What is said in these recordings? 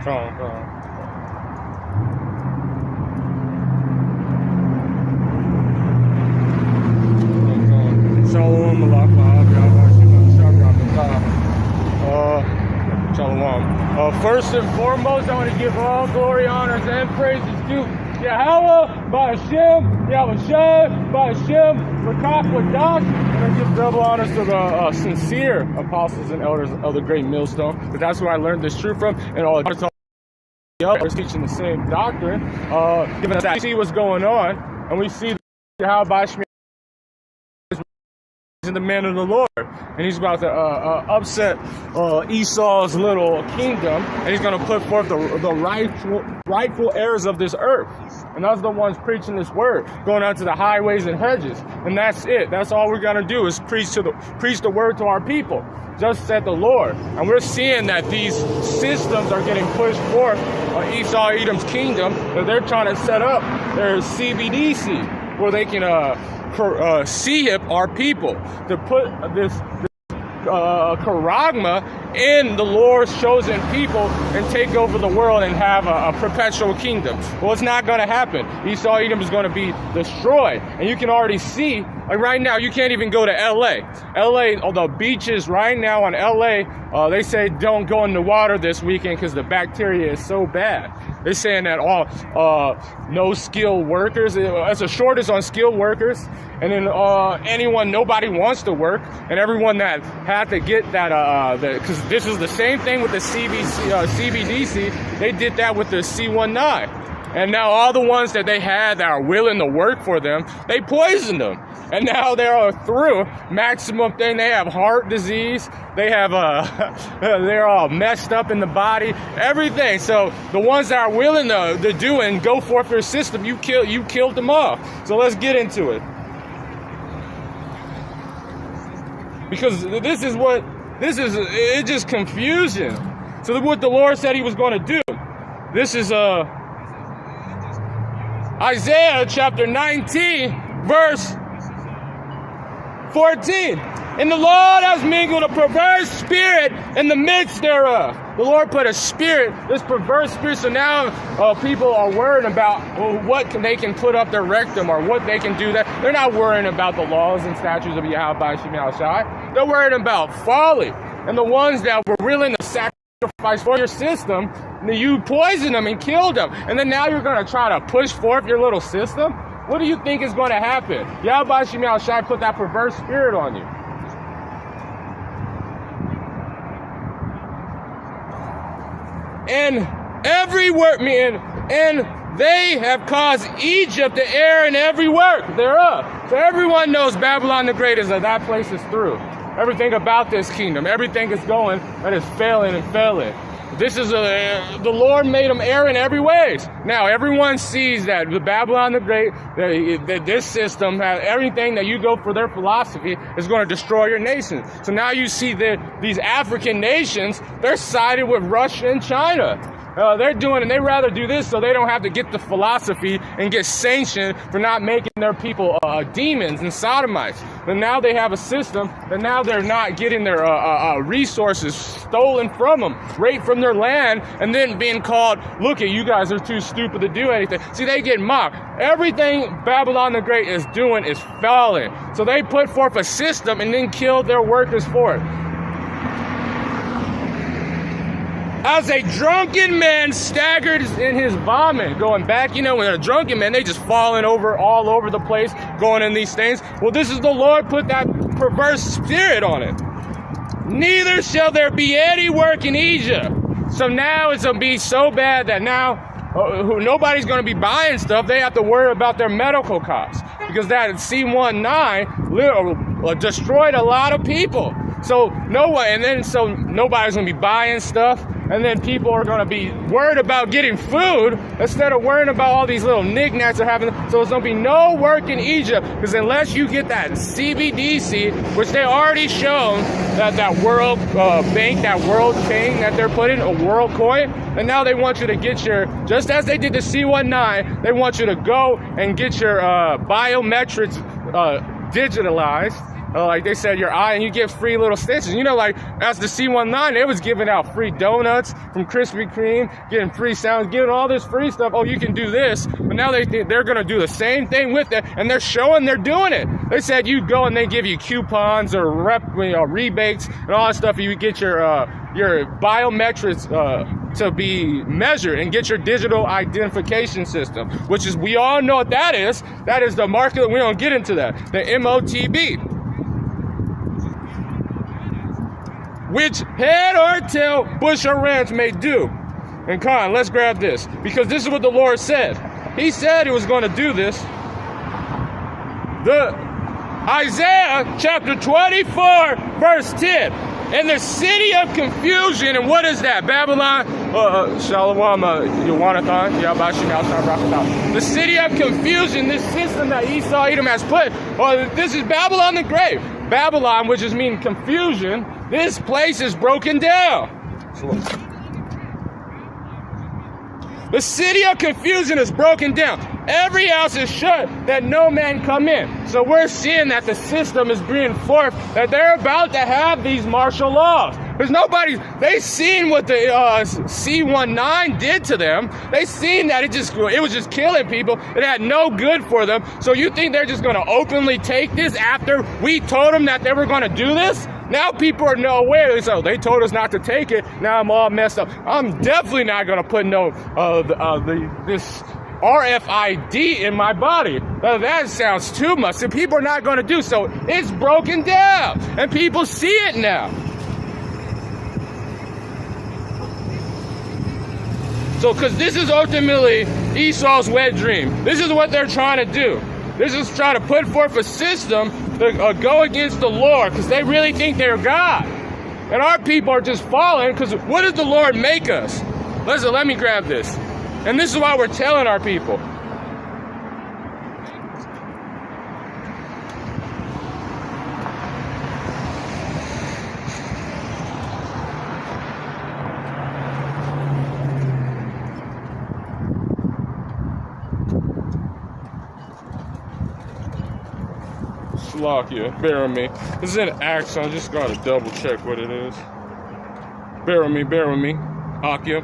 Come on. Shalom, Malakah, Shalom. First and foremost, I want to give all glory, honors, and praises to Yahweh, Ba'Hashem, Yahushua, Ba'Hashem, Rakach Wadash, and I give double honors to the sincere apostles and elders of the great millstone. But that's where I learned this truth from, and all the others teaching the same doctrine, giving us that see what's going on, and we see how Ba'Hashem is the man of the Lord, and he's about to upset Esau's little kingdom, and he's going to put forth the rightful heirs of this earth, and that's the ones preaching this word, going out to the highways and hedges, and that's it. That's all we're going to do is preach the word to our people. Just said the Lord, and we're seeing that these systems are getting pushed forth on Esau Edom's kingdom, that they're trying to set up their CBDC where they can CHIP our people, to put this charagma in the Lord's chosen people and take over the world and have a perpetual kingdom. Well, it's not going to happen. Esau Edom is going to be destroyed, and you can already see, like right now, you can't even go to LA. The beaches right now on LA, they say don't go in the water this weekend because the bacteria is so bad. They're saying that all no skilled workers, it's a shortage on skilled workers, and then nobody wants to work, and everyone that had to get that, because this is the same thing with the CBDC, they did that with the C19. And now all the ones that they had that are willing to work for them, they poisoned them. And now they're through. Maximum thing, they have heart disease. They have, they're all messed up in the body, everything. So the ones that are willing to do and go forth their system, you killed them all. So let's get into it. Because it's just confusion. So what the Lord said he was going to do. This is, Isaiah chapter 19, verse 14. And the Lord has mingled a perverse spirit in the midst thereof. The Lord put a spirit, this perverse spirit, so now people are worried about what they can put up their rectum or what they can do. That they're not worrying about the laws and statutes of Yahweh Ba'Hashem Yahushua. They're worried about folly. And the ones that were willing to sacrifice for your system, you poisoned them and killed them. And then now you're going to try to push forth your little system? What do you think is going to happen? Yahweh Ba'Hashem Yahushua put that perverse spirit on you. And every work, and they have caused Egypt to err in every work thereof. So everyone knows Babylon the Great is that place is through. Everything about this kingdom, everything is going, that is failing and failing. This is the Lord made them err in every ways. Now everyone sees that the Babylon the Great, that this system has everything that you go for their philosophy is going to destroy your nation. So now you see that these African nations, they're sided with Russia and China. They're doing, and they rather do this so they don't have to get the philosophy and get sanctioned for not making their people demons and sodomites. But now they have a system, and now they're not getting their resources stolen from them, right from their land, and then being called, look at you guys are too stupid to do anything. See, they get mocked. Everything Babylon the Great is doing is failing. So they put forth a system and then killed their workers for it. As a drunken man staggered in his vomit, going back, when a drunken man, they just falling over all over the place, going in these things. Well, this is the Lord put that perverse spirit on it. Neither shall there be any work in Egypt. So now it's going to be so bad that now nobody's going to be buying stuff. They have to worry about their medical costs because that C19 destroyed a lot of people. So nobody's going to be buying stuff. And then people are going to be worried about getting food instead of worrying about all these little knickknacks that happen. So there's going to be no work in Egypt because unless you get that CBDC, which they already shown that World Bank, that World Chain that they're putting, a World Coin, and now they want you to get just as they did the C19, they want you to go and get your biometrics digitalized. like they said, your eye, and you get free little stitches. You know, like as the C19, they was giving out free donuts from Krispy Kreme, getting free sounds, giving all this free stuff. Oh, you can do this, but now they think they're gonna do the same thing with it, and they're showing they're doing it. They said you go and they give you coupons or rebates and all that stuff. You get your biometrics to be measured and get your digital identification system, which is, we all know what that is. That is the market. We don't get into that. The MOTB, which head or tail Bush or Ranch may do. And Con, let's grab this, because this is what the Lord said. He said he was going to do this. The Isaiah chapter 24, verse 10. And the city of confusion, and what is that? Babylon, Shalom, Yawanathan, Yabashim, Al-Sham, the city of confusion, this system that Esau Edom has put. This is Babylon the Great. Babylon, which is mean confusion, this place is broken down. The city of confusion is broken down. Every house is shut that no man come in. So we're seeing that the system is being forced, that they're about to have these martial laws. There's nobody, they seen what the C19 did to them. They seen that it was just killing people. It had no good for them. So you think they're just going to openly take this after we told them that they were going to do this? Now people are aware. So they told us not to take it. Now I'm all messed up. I'm definitely not going to put this RFID in my body. That sounds too much. So people are not going to do so. It's broken down, and people see it now. So, because this is ultimately Esau's wet dream. This is what they're trying to do. This is trying to put forth a system to go against the Lord, because they really think they're God. And our people are just falling, because what did the Lord make us? Listen, let me grab this. And this is why we're telling our people. Slovakia, bear with me. This is an Acts, so I just gotta double check what it is. Bear with me, Akia.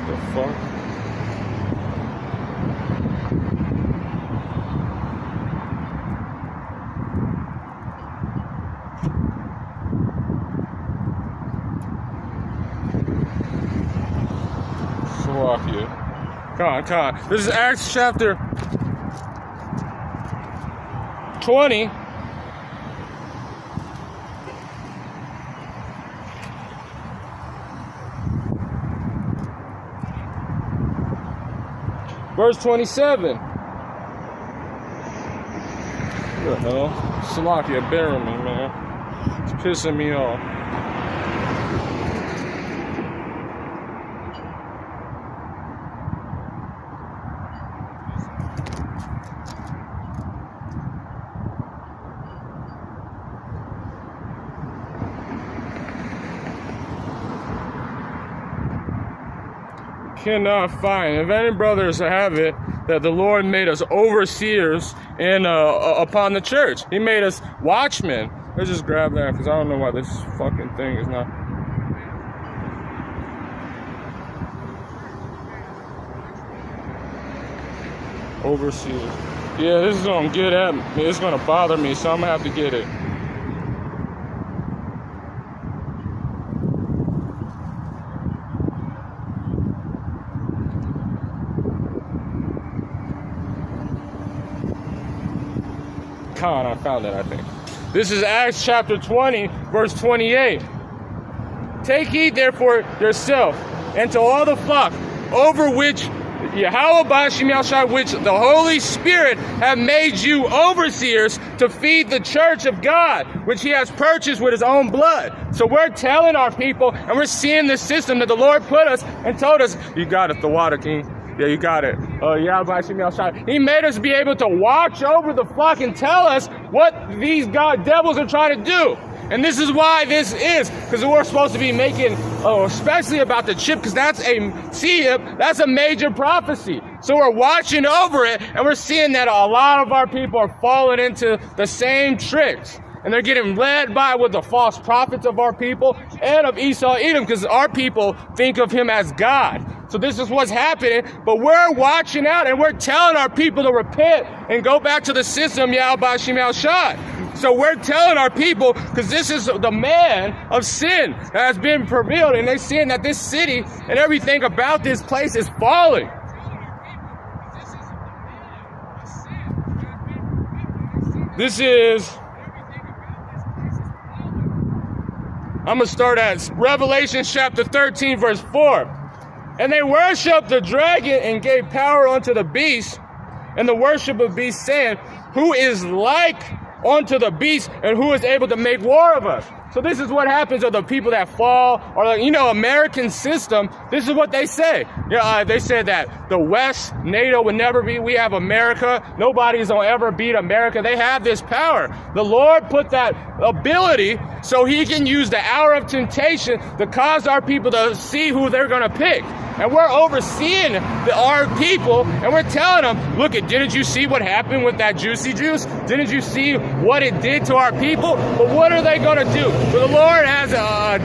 The fuck? Come on. This is Acts chapter 20. Verse 27. What the hell? Salakia, bear with me, man. It's pissing me off. Cannot find. If any brothers have it, that the Lord made us overseers in upon the church. He made us watchmen. Let's just grab that, because I don't know why this fucking thing is not. Overseers. Yeah, this is gonna get at me. It's gonna bother me, so I'm gonna have to get it. I found it, I think. This is Acts chapter 20, verse 28. Take heed therefore yourself and to all the flock over which Yahweh Bashim Yahshai, which the Holy Spirit have made you overseers to feed the church of God, which he has purchased with his own blood. So we're telling our people, and we're seeing this system that the Lord put us and told us, you got it, the water king. Yeah, you got it. He made us be able to watch over the flock and tell us what these devils are trying to do. And this is why this is, because we're supposed to be making, especially about the chip, because that's a major prophecy. So we're watching over it, and we're seeing that a lot of our people are falling into the same tricks. And they're getting led by with the false prophets of our people and of Esau Edom, because our people think of him as God. So this is what's happening, but we're watching out, and we're telling our people to repent and go back to the system, Yahweh Shem Shai. So we're telling our people, because this is the man of sin that has been revealed, and they're seeing that this city and everything about this place is falling. This is, I'm going to start at Revelation chapter 13, verse 4. And they worshiped the dragon and gave power unto the beast, and the worship of beast, saying, who is like unto the beast, and who is able to make war of us? So this is what happens to the people that fall, or American system. This is what they say. They said that the West, NATO would never be. We have America. Nobody's gonna ever beat America. They have this power. The Lord put that ability so he can use the hour of temptation to cause our people to see who they're gonna pick. And we're overseeing our people, and we're telling them, look, didn't you see what happened with that juicy juice? Didn't you see what it did to our people? But what are they gonna do? But the Lord has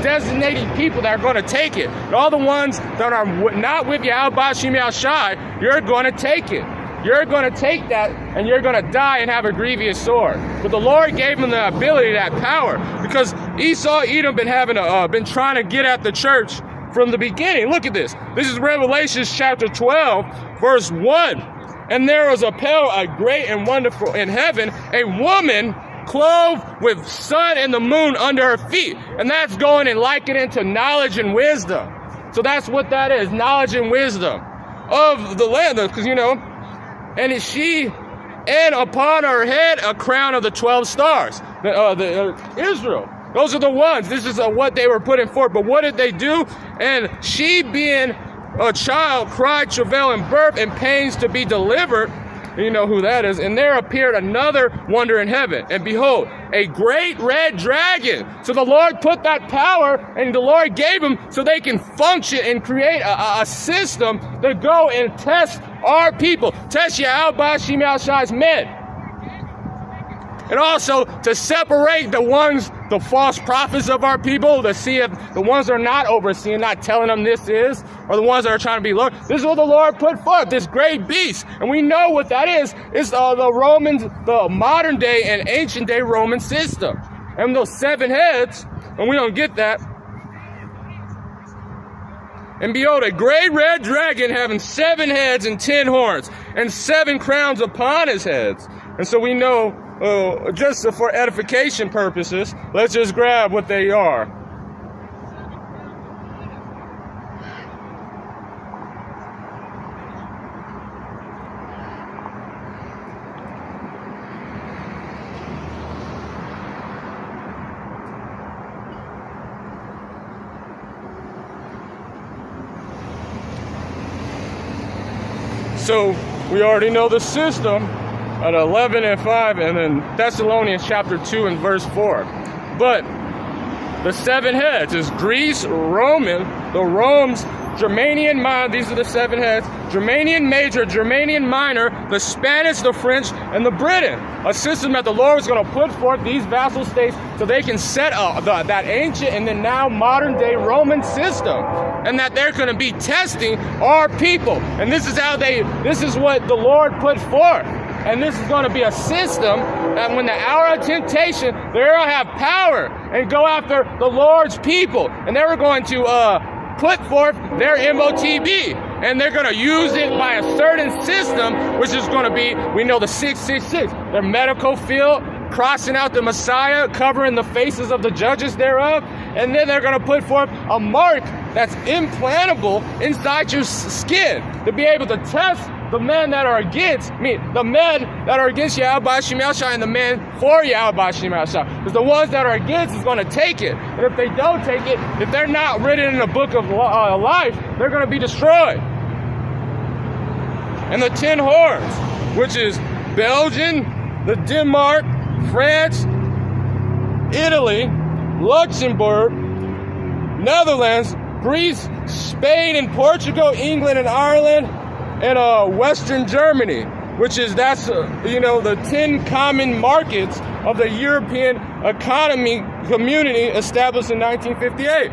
designated people that are going to take it. And all the ones that are not with Yahweh Shem Shai, you're going to take it. You're going to take that, and you're going to die and have a grievous sword. But the Lord gave them the ability, that power, because Esau Edom been trying to get at the church from the beginning. Look at this. This is Revelation chapter 12, verse 1. And there was a great and wonderful in heaven, a woman clothed with sun and the moon under her feet. And that's going and likening to knowledge and wisdom. So that's what that is, knowledge and wisdom of the land. Because, and she, and upon her head a crown of the 12 stars. Israel. Those are the ones. This is what they were putting forth. But what did they do? And she, being a child, cried, travail, and birth, and pains to be delivered. You know who that is. And there appeared another wonder in heaven. And behold, a great red dragon. So the Lord put that power, and the Lord gave them so they can function and create a system to go and test our people. Test Yahweh Shem Shai's men. And also to separate the false prophets of our people, to see if the ones that are not overseeing, not telling them this is, or the ones that are trying to be Lord. This is what the Lord put forth, this great beast. And we know what that is. It's the Romans, the modern day and ancient day Roman system. And those 7 heads, and we don't get that. And behold, a great red dragon having 7 heads and 10 horns, and 7 crowns upon his heads. And so we know, just for edification purposes, let's just grab what they are. So we already know the system. At 11 and 5, and then Thessalonians chapter 2 and verse 4. But the 7 heads is Greece, Roman, the Rome's, Germanian Minor, these are the 7 heads, Germanian Major, Germanian Minor, the Spanish, the French, and the Britain. A system that the Lord is going to put forth these vassal states so they can set up that ancient and then now modern day Roman system. And that they're going to be testing our people. And this is what the Lord put forth. And this is going to be a system that when the hour of temptation, they're going to have power and go after the Lord's people. And they're going to put forth their MOTB. And they're going to use it by a certain system, which is going to be, we know the 666, their medical field, crossing out the Messiah, covering the faces of the judges thereof. And then they're going to put forth a mark that's implantable inside your skin to be able to test the men that are against Yahweh Shem Shai and the men for Yahweh Shem Shai. Because the ones that are against is going to take it. And if they don't take it, if they're not written in the book of life, they're going to be destroyed. And the 10 horns, which is Belgium, the Denmark, France, Italy, Luxembourg, Netherlands, Greece, Spain, and Portugal, England and Ireland, and Western Germany, which is the 10 common markets of the European economy community established in 1958.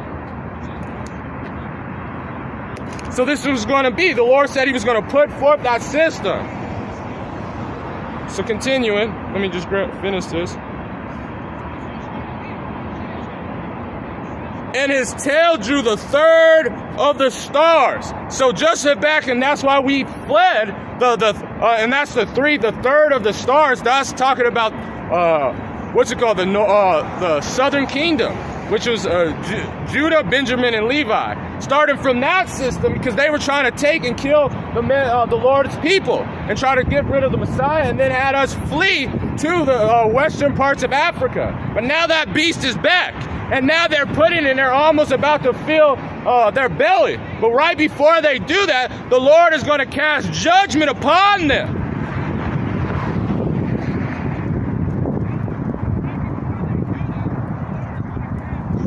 So this was going to be, the Lord said he was going to put forth that system. So continuing, let me just finish this. And his tail drew the third of the stars. So just sit back, and that's why we fled. And that's the third of the stars. That's talking about the southern kingdom, which was Judah, Benjamin, and Levi. Starting from that system, because they were trying to take and kill the Lord's people and try to get rid of the Messiah, and then had us flee to the western parts of Africa. But now that beast is back, and now they're they're almost about to fill their belly. But right before they do that, the Lord is going to cast judgment upon them.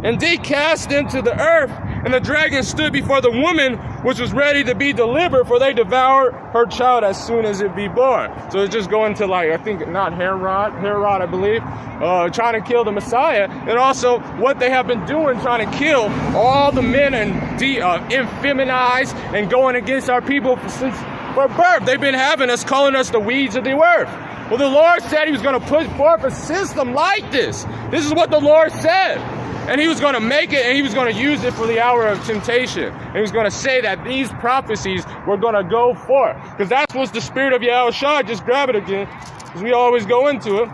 And they cast into the earth, and the dragon stood before the woman, which was ready to be delivered, for they devoured her child as soon as it be born. So it's just going to Herod, I believe, trying to kill the Messiah, and also what they have been doing, trying to kill all the men and infeminize and going against our people since birth. They've been having us, calling us the weeds of the earth. Well, the Lord said he was going to put forth a system like this. This is what the Lord said. And he was going to make it, and he was going to use it for the hour of temptation. And he was going to say that these prophecies were going to go forth. Because that's what the spirit of Yahushua, just grab it again, because we always go into it.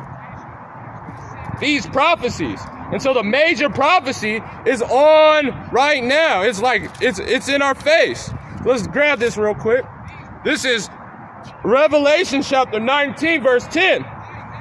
These prophecies. And so the major prophecy is on right now. It's like, it's in our face. Let's grab this real quick. This is Revelation chapter 19, verse 10.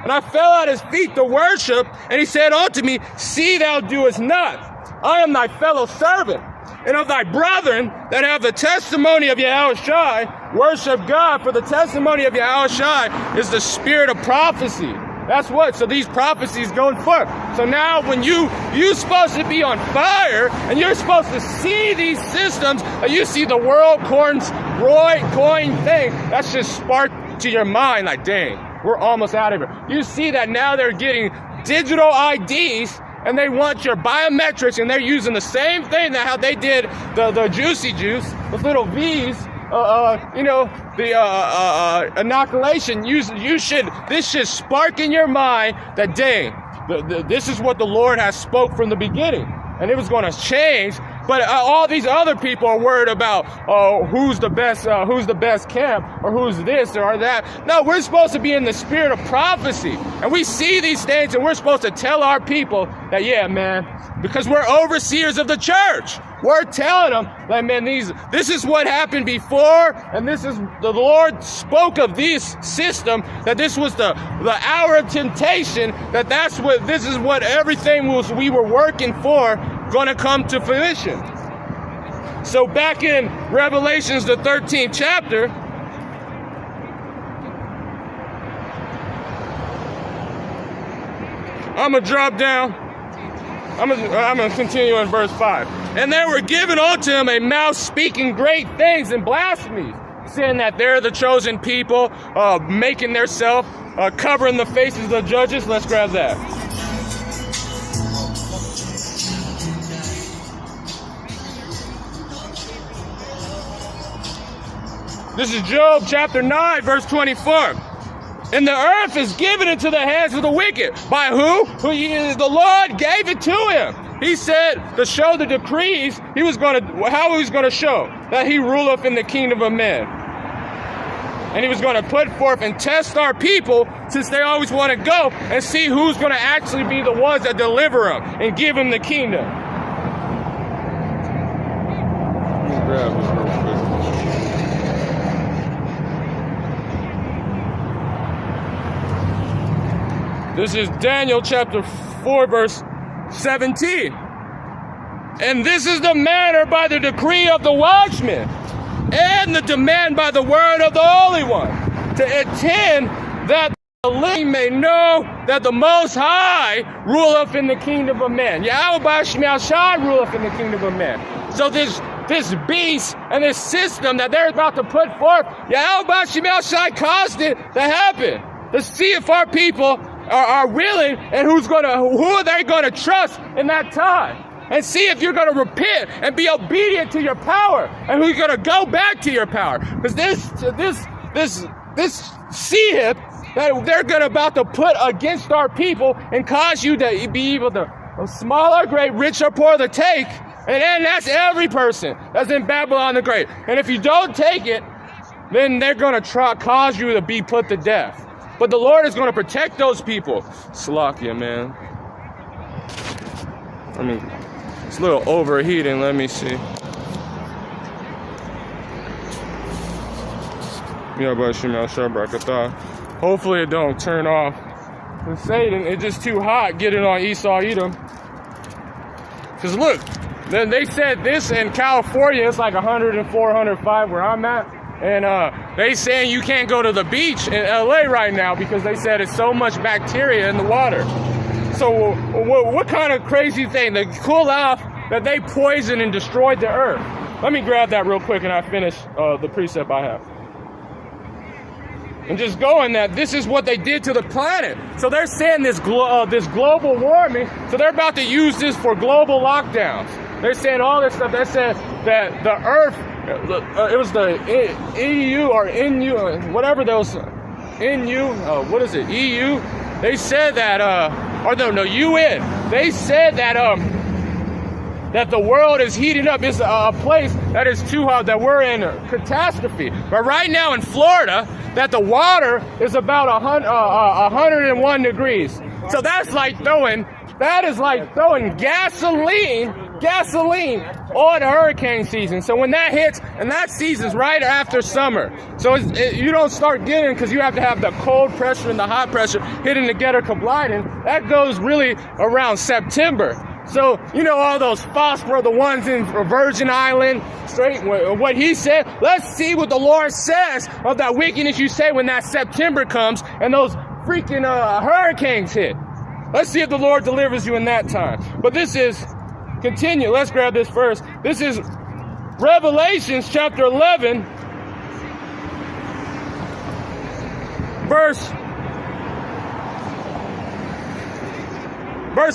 And I fell at his feet to worship, and he said unto me, See thou doest not. I am thy fellow servant, and of thy brethren that have the testimony of Yahushua, worship God, for the testimony of Yahushua is the spirit of prophecy. That's what, so these prophecies going forth. So now when you're supposed to be on fire, and you're supposed to see these systems, and you see the world coin thing, that's just sparked to your mind like, dang. We're almost out of here. You see that now they're getting digital IDs, and they want your biometrics, and they're using the same thing that how they did the Juicy Juice, those little V's, inoculation. This should spark in your mind that, dang, this is what the Lord has spoke from the beginning, and it was going to change. But all these other people are worried about, who's the best camp, or who's this or that. No, we're supposed to be in the spirit of prophecy. And we see these things, and we're supposed to tell our people that, yeah, man, because we're overseers of the church. We're telling them that, man, this is what happened before, and this is, the Lord spoke of this system, that this was the hour of temptation, this is what everything we were working for, going to come to fruition. So back in Revelations, the 13th chapter, I'm going to drop down. I'm going to continue in verse 5. And they were given unto him a mouth speaking great things and blasphemies, saying that they're the chosen people, making their self, covering the faces of the judges. Let's grab that. This is Job chapter 9, verse 24. And the earth is given into the hands of the wicked. By who? The Lord gave it to him. He said to show the decrees, how he was going to show that he ruleth in the kingdom of men. And he was going to put forth and test our people, since they always want to go and see who's going to actually be the ones that deliver them and give them the kingdom. Grab this real quick. This is Daniel chapter 4, verse 17. And this is the manner by the decree of the watchman, and the demand by the word of the Holy One, to attend that may know that the Most High ruleth in the kingdom of men. Yahweh Shemel Shai ruleth in the kingdom of men. So this beast and this system that they're about to put forth, Yahweh Shemel Shai caused it to happen. To see if our people are willing and who are they gonna trust in that time. And see if you're going to repent and be obedient to your power, and who's going to go back to your power. Because this sea that they're about to put against our people and cause you to be able to small or great, rich or poor to take. And then that's every person that's in Babylon the Great. And if you don't take it, then they're going to cause you to be put to death. But the Lord is going to protect those people. Slakia, man. I mean, it's a little overheating. Let me see. Hopefully it don't turn off. The Satan, it's just too hot getting on Esau Edom. Because look, then they said this in California, it's like 104, 105 where I'm at. And they saying you can't go to the beach in LA right now because they said it's so much bacteria in the water. So what kind of crazy thing? To cool off that they poisoned and destroyed the earth. Let me grab that real quick and I finish the precept I have. And just going that this is what they did to the planet. So they're saying this global warming. So they're about to use this for global lockdowns. They're saying all this stuff. They said that the earth, it was the EU or NU, whatever those, NU, what is it, EU? They said that, or no, UN. They said that, that the world is heating up. It's a place that is too hot, that we're in a catastrophe. But right now in Florida, that the water is about 101 degrees. So that's like throwing gasoline on hurricane season. So when that hits, and that season's right after summer. So you don't start getting, because you have to have the cold pressure and the hot pressure hitting together colliding. That goes really around September. So, you know, all those phosphor, the ones in Virgin Island, straight, what he said, let's see what the Lord says of that wickedness you say when that September comes and those freaking hurricanes hit. Let's see if the Lord delivers you in that time. But this is, continue, let's grab this first. This is Revelations chapter 11, verse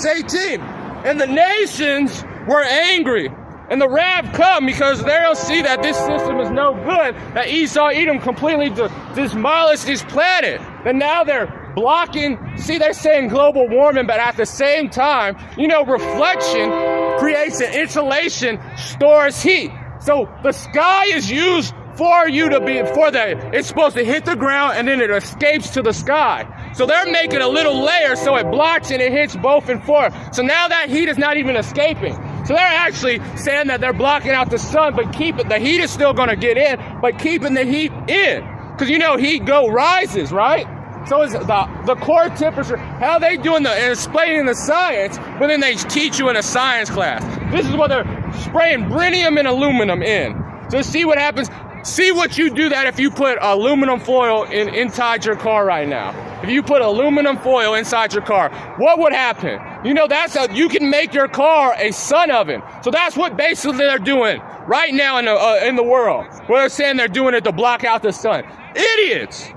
18. And the nations were angry, and the wrath come because they'll see that this system is no good, that Esau Edom completely demolished this planet. And now they're blocking, see, they're saying global warming, but at the same time, you know, reflection creates an insulation, stores heat. So the sky is used for you to be, it's supposed to hit the ground and then it escapes to the sky. So they're making a little layer so it blocks and it hits both and forth. So now that heat is not even escaping. So they're actually saying that they're blocking out the sun, but the heat is still going to get in, but keeping the heat in. Because you know heat rises, right? So it's the core temperature, how they doing and explaining the science, but then they teach you in a science class. This is what they're spraying brennium and aluminum in. So see what happens. See what you do that if you put aluminum foil inside your car right now. If you put aluminum foil inside your car, what would happen? You know, you can make your car a sun oven. So that's what basically they're doing right now in the world. Where they're saying they're doing it to block out the sun. Idiots!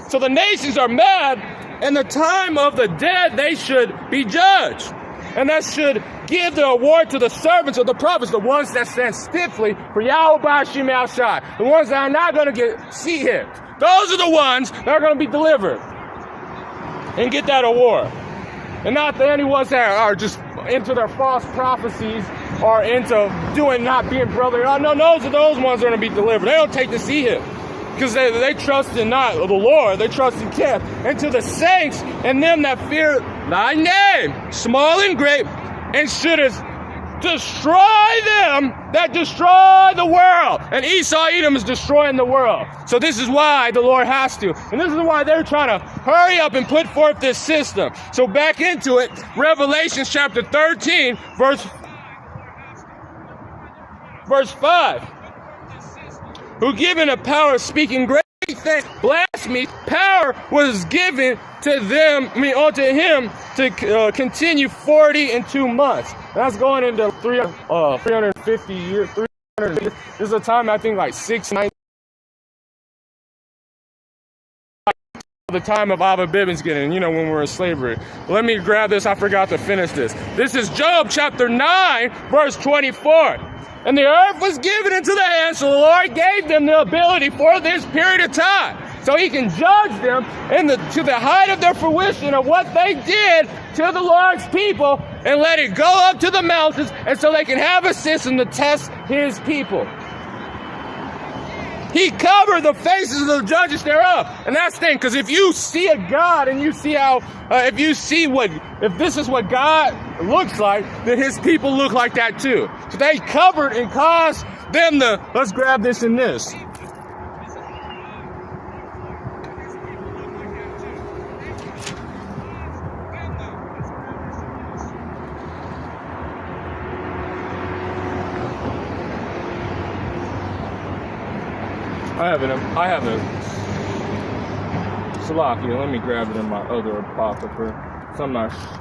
So the nations are mad, and the time of the dead they should be judged. And that should give the award to the servants of the prophets, the ones that stand stiffly for Yahweh Shemel Shai, the ones that are not going to get sea hit. Those are the ones that are going to be delivered and get that award. And not the any ones that are just into their false prophecies or into not being brotherly. Oh, no, those are those ones that are going to be delivered. They don't take the sea hit. Because they trust in not the Lord, they trust in death. And to the saints and them that fear thy name, small and great, and shouldest destroy them that destroy the world. And Esau Edom is destroying the world. So this is why the Lord has to. And this is why they're trying to hurry up and put forth this system. So back into it, Revelation chapter 13, verse 5. Who given a power of speaking great thing, blasphemy, power was given to them, unto him to continue 40 and 2 months. That's going into 350 years. 300 years. This is a time, I think, like 690. The time of Abba Bivens getting, when we're in slavery. Let me grab this. I forgot to finish this. This is Job chapter 9, verse 24. And the earth was given into the hands, so the Lord gave them the ability for this period of time, so he can judge them to the height of their fruition of what they did to the Lord's people, and let it go up to the mountains, and so they can have a system to test his people. He covered the faces of the judges thereof. And that's the thing, because if you see a God and you see how, if this is what God looks like, then his people look like that too. So they covered and caused them to, let's grab this and this. I have it. Salakia, let me grab it in my other apocrypha.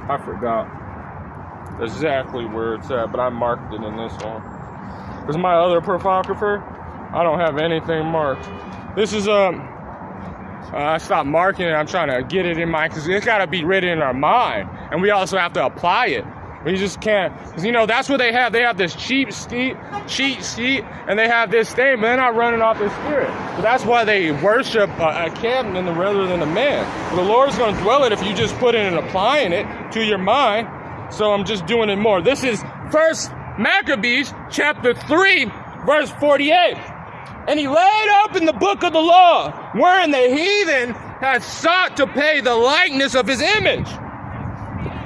I forgot exactly where it's at, but I marked it in this one. Because my other apocrypha, I don't have anything marked. This is, I stopped marking it. I'm trying to get it in my, because it's got to be written in our mind. And we also have to apply it. We just can't, because that's what they have. They have this cheat sheet, and they have this thing, but they're not running off the spirit. So that's why they worship a cabinet rather than a man. But the Lord's going to dwell it if you just put it and applying it to your mind. So I'm just doing it more. This is 1 Maccabees chapter 3, verse 48. And he laid up in the book of the law, wherein the heathen had sought to pay the likeness of his image.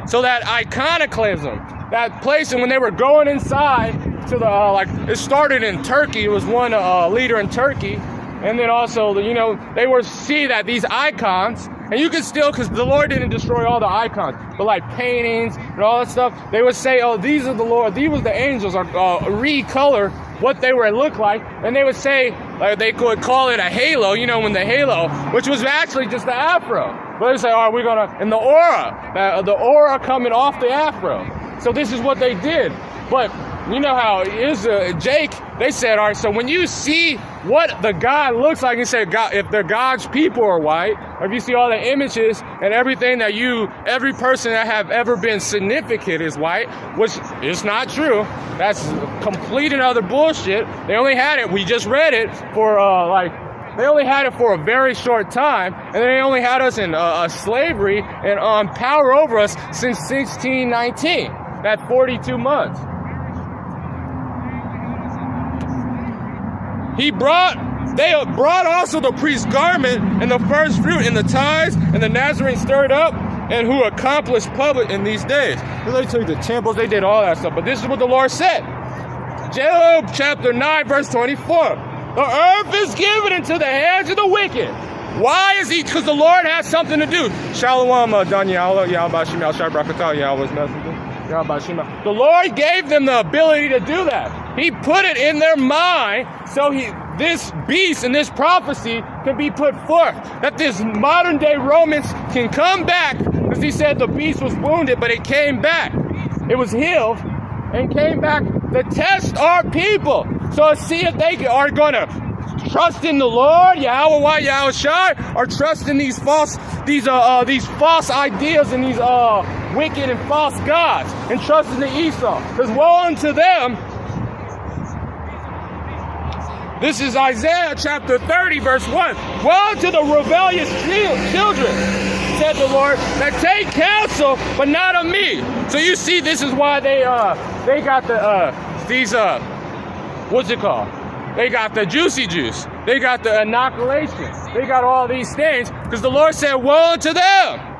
So that iconoclasm, that place, and when they were going inside to the, it started in Turkey. It was one leader in Turkey. And then also, they were see that these icons, and you could still, because the Lord didn't destroy all the icons, but like paintings and all that stuff, they would say, oh, these are the Lord, these were the angels, or recolor what they were look like, and they would say, they could call it a halo, when the halo, which was actually just the afro. But they say, oh, we're gonna, and the aura coming off the afro. So this is what they did. But you know how it is, Jake, they said, all right, so when you see what the God looks like, and say, God, if the God's people are white, or if you see all the images and everything that every person that have ever been significant is white, which is not true. That's complete and utter bullshit. They only had it, we just read it, for they only had it for a very short time, and they only had us in slavery and power over us since 1619, that 42 months. They brought also the priest's garment and the first fruit and the tithes and the Nazarene stirred up, and who accomplished public in these days. They took the temples, they did all that stuff, but this is what the Lord said. Job chapter 9, verse 24. The earth is given into the hands of the wicked. Why is he? Because the Lord has something to do. Shalom, Daniela, Yahbashim, Al-Shabrakata, Yahweh's messenger. The Lord gave them the ability to do that. He put it in their mind, so this beast and this prophecy can be put forth. That this modern day Romans can come back, because he said the beast was wounded, but it came back. It was healed and came back to test our people. So see if they are going to trust in the Lord, Yahweh, Yahushua, or trust in these false ideas and these wicked and false gods, and trust in the Esau. Because woe unto them. This is Isaiah chapter 30, verse 1. Woe to the rebellious children, said the Lord, that take counsel, but not of me. So you see, this is why they got what's it called? They got the juicy juice. They got the inoculation. They got all these things, because the Lord said, woe unto them.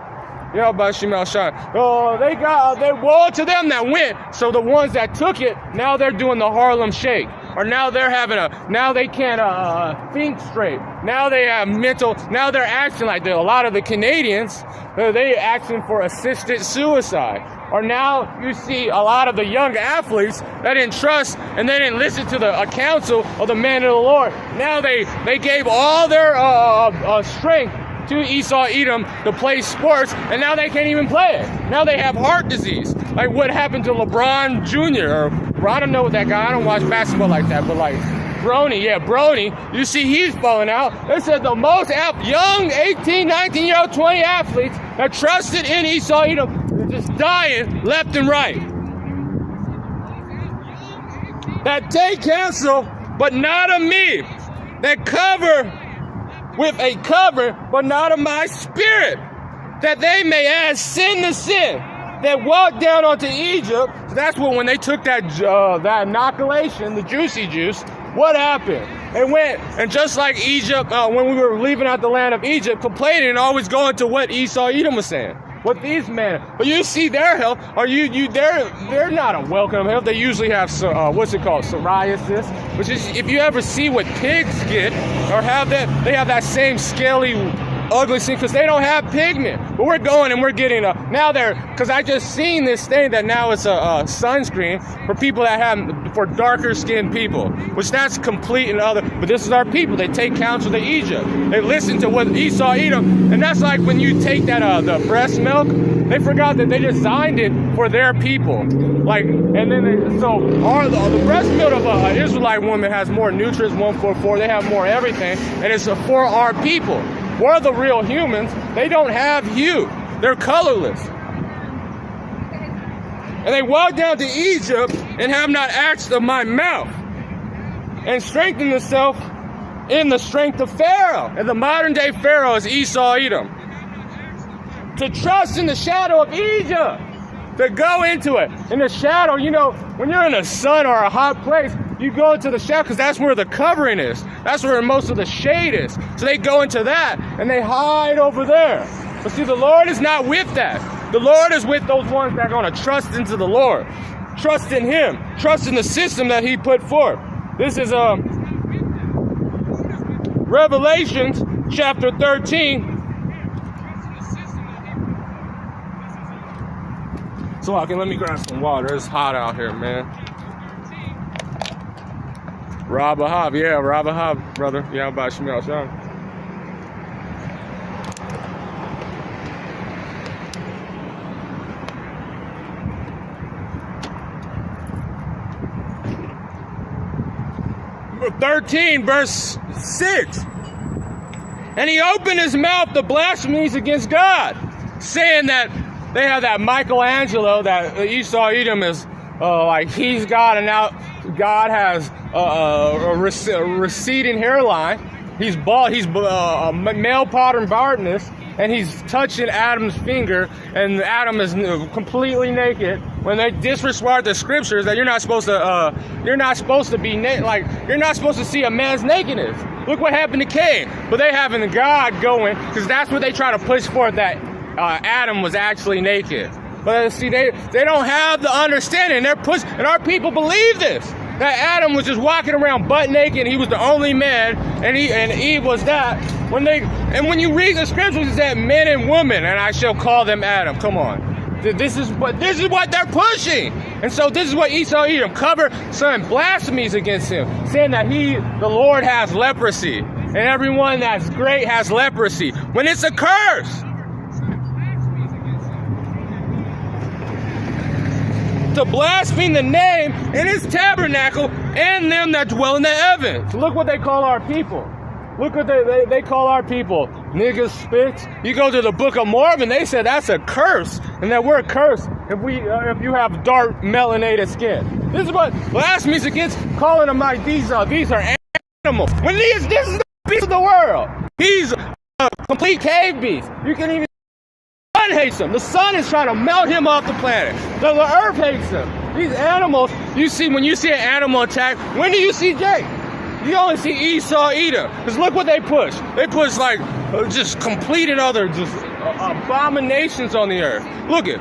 Oh, they woe to them that went. So the ones that took it, now they're doing the Harlem Shake. Or now they're now they can't think straight. Now they have now they're acting like a lot of the Canadians, they acting for assisted suicide. Or now you see a lot of the young athletes that didn't trust and they didn't listen to the counsel of the man of the Lord. Now they gave all their strength to Esau Edom to play sports, and now they can't even play it. Now they have heart disease. Like what happened to LeBron Jr. or I don't know what that guy, I don't watch basketball like that, but like Bronny, you see he's falling out. They said the most young 18, 19-year-old, 20 athletes that trusted in Esau Edom are just dying left and right. That take counsel, but not of me. That cover with a cover, but not of my spirit. That they may add sin to sin. That walked down onto Egypt. So that's when they took that inoculation, the juicy juice, what happened? It went, and just like Egypt, when we were leaving out the land of Egypt, complaining and always going to what Esau Edom was saying. What these men, but you see their health, they're not a welcome health. They usually have, psoriasis, which is, if you ever see what pigs get, or have that, they have that same scaly, ugly thing, because they don't have pigment. But we're going and we're getting because I just seen this thing that now it's a sunscreen for people for darker skinned people, which that's complete and other, but this is our people. They take counsel to Egypt. They listen to what Esau Edom, and that's like when you take that, the breast milk, they forgot that they designed it for their people. Like, and then the breast milk of an Israelite woman has more nutrients, 144, they have more everything, and it's for our people. We're the real humans. They don't have hue. They're colorless. And they walked down to Egypt and have not acts of my mouth, and strengthened themselves in the strength of Pharaoh. And the modern day Pharaoh is Esau Edom. To trust in the shadow of Egypt. To go into it. In the shadow, when you're in the sun or a hot place, you go into the shadow because that's where the covering is. That's where most of the shade is. So they go into that and they hide over there. But see, the Lord is not with that. The Lord is with those ones that are going to trust into the Lord. Trust in Him. Trust in the system that He put forth. This is Revelations chapter 13. So let me grab some water. It's hot out here, man. Rabahab, brother. Yeah, about Shemel Shah. Number 13, verse 6. And he opened his mouth to blasphemies against God, saying that they have that Michelangelo, that Esau Edom is like he's God, and now God has a receding hairline. He's bald. He's male pattern baldness, and he's touching Adam's finger, and Adam is completely naked. When they disregard the scriptures that you're not supposed to be naked, like you're not supposed to see a man's nakedness. Look what happened to Cain. But they having God going, because that's what they try to push forth, that Adam was actually naked. But see, they don't have the understanding. And our people believe this. That Adam was just walking around butt naked, and he was the only man, and Eve was that. When you read the scriptures, it said men and women, and I shall call them Adam. Come on. This is what they're pushing. And so this is what Esau Edom cover, some blasphemies against him, saying that the Lord has leprosy, and everyone that's great has leprosy, when it's a curse. To blaspheme the name in His tabernacle and them that dwell in the heavens. Look what they call our people. Look what they call our people. Niggas, spits. You go to the Book of Mormon, they said that's a curse, and that we're cursed if you have dark melanated skin. This is what blasphemies against, calling them like these are animals. When this is the beast of the world. He's a complete cave beast. You can even. The sun hates him. The sun is trying to melt him off the planet. The earth hates him. These animals, when you see an animal attack, when do you see Jake? You only see Esau Edom. Because look what they push. They push like just complete and other just abominations on the earth. Look it.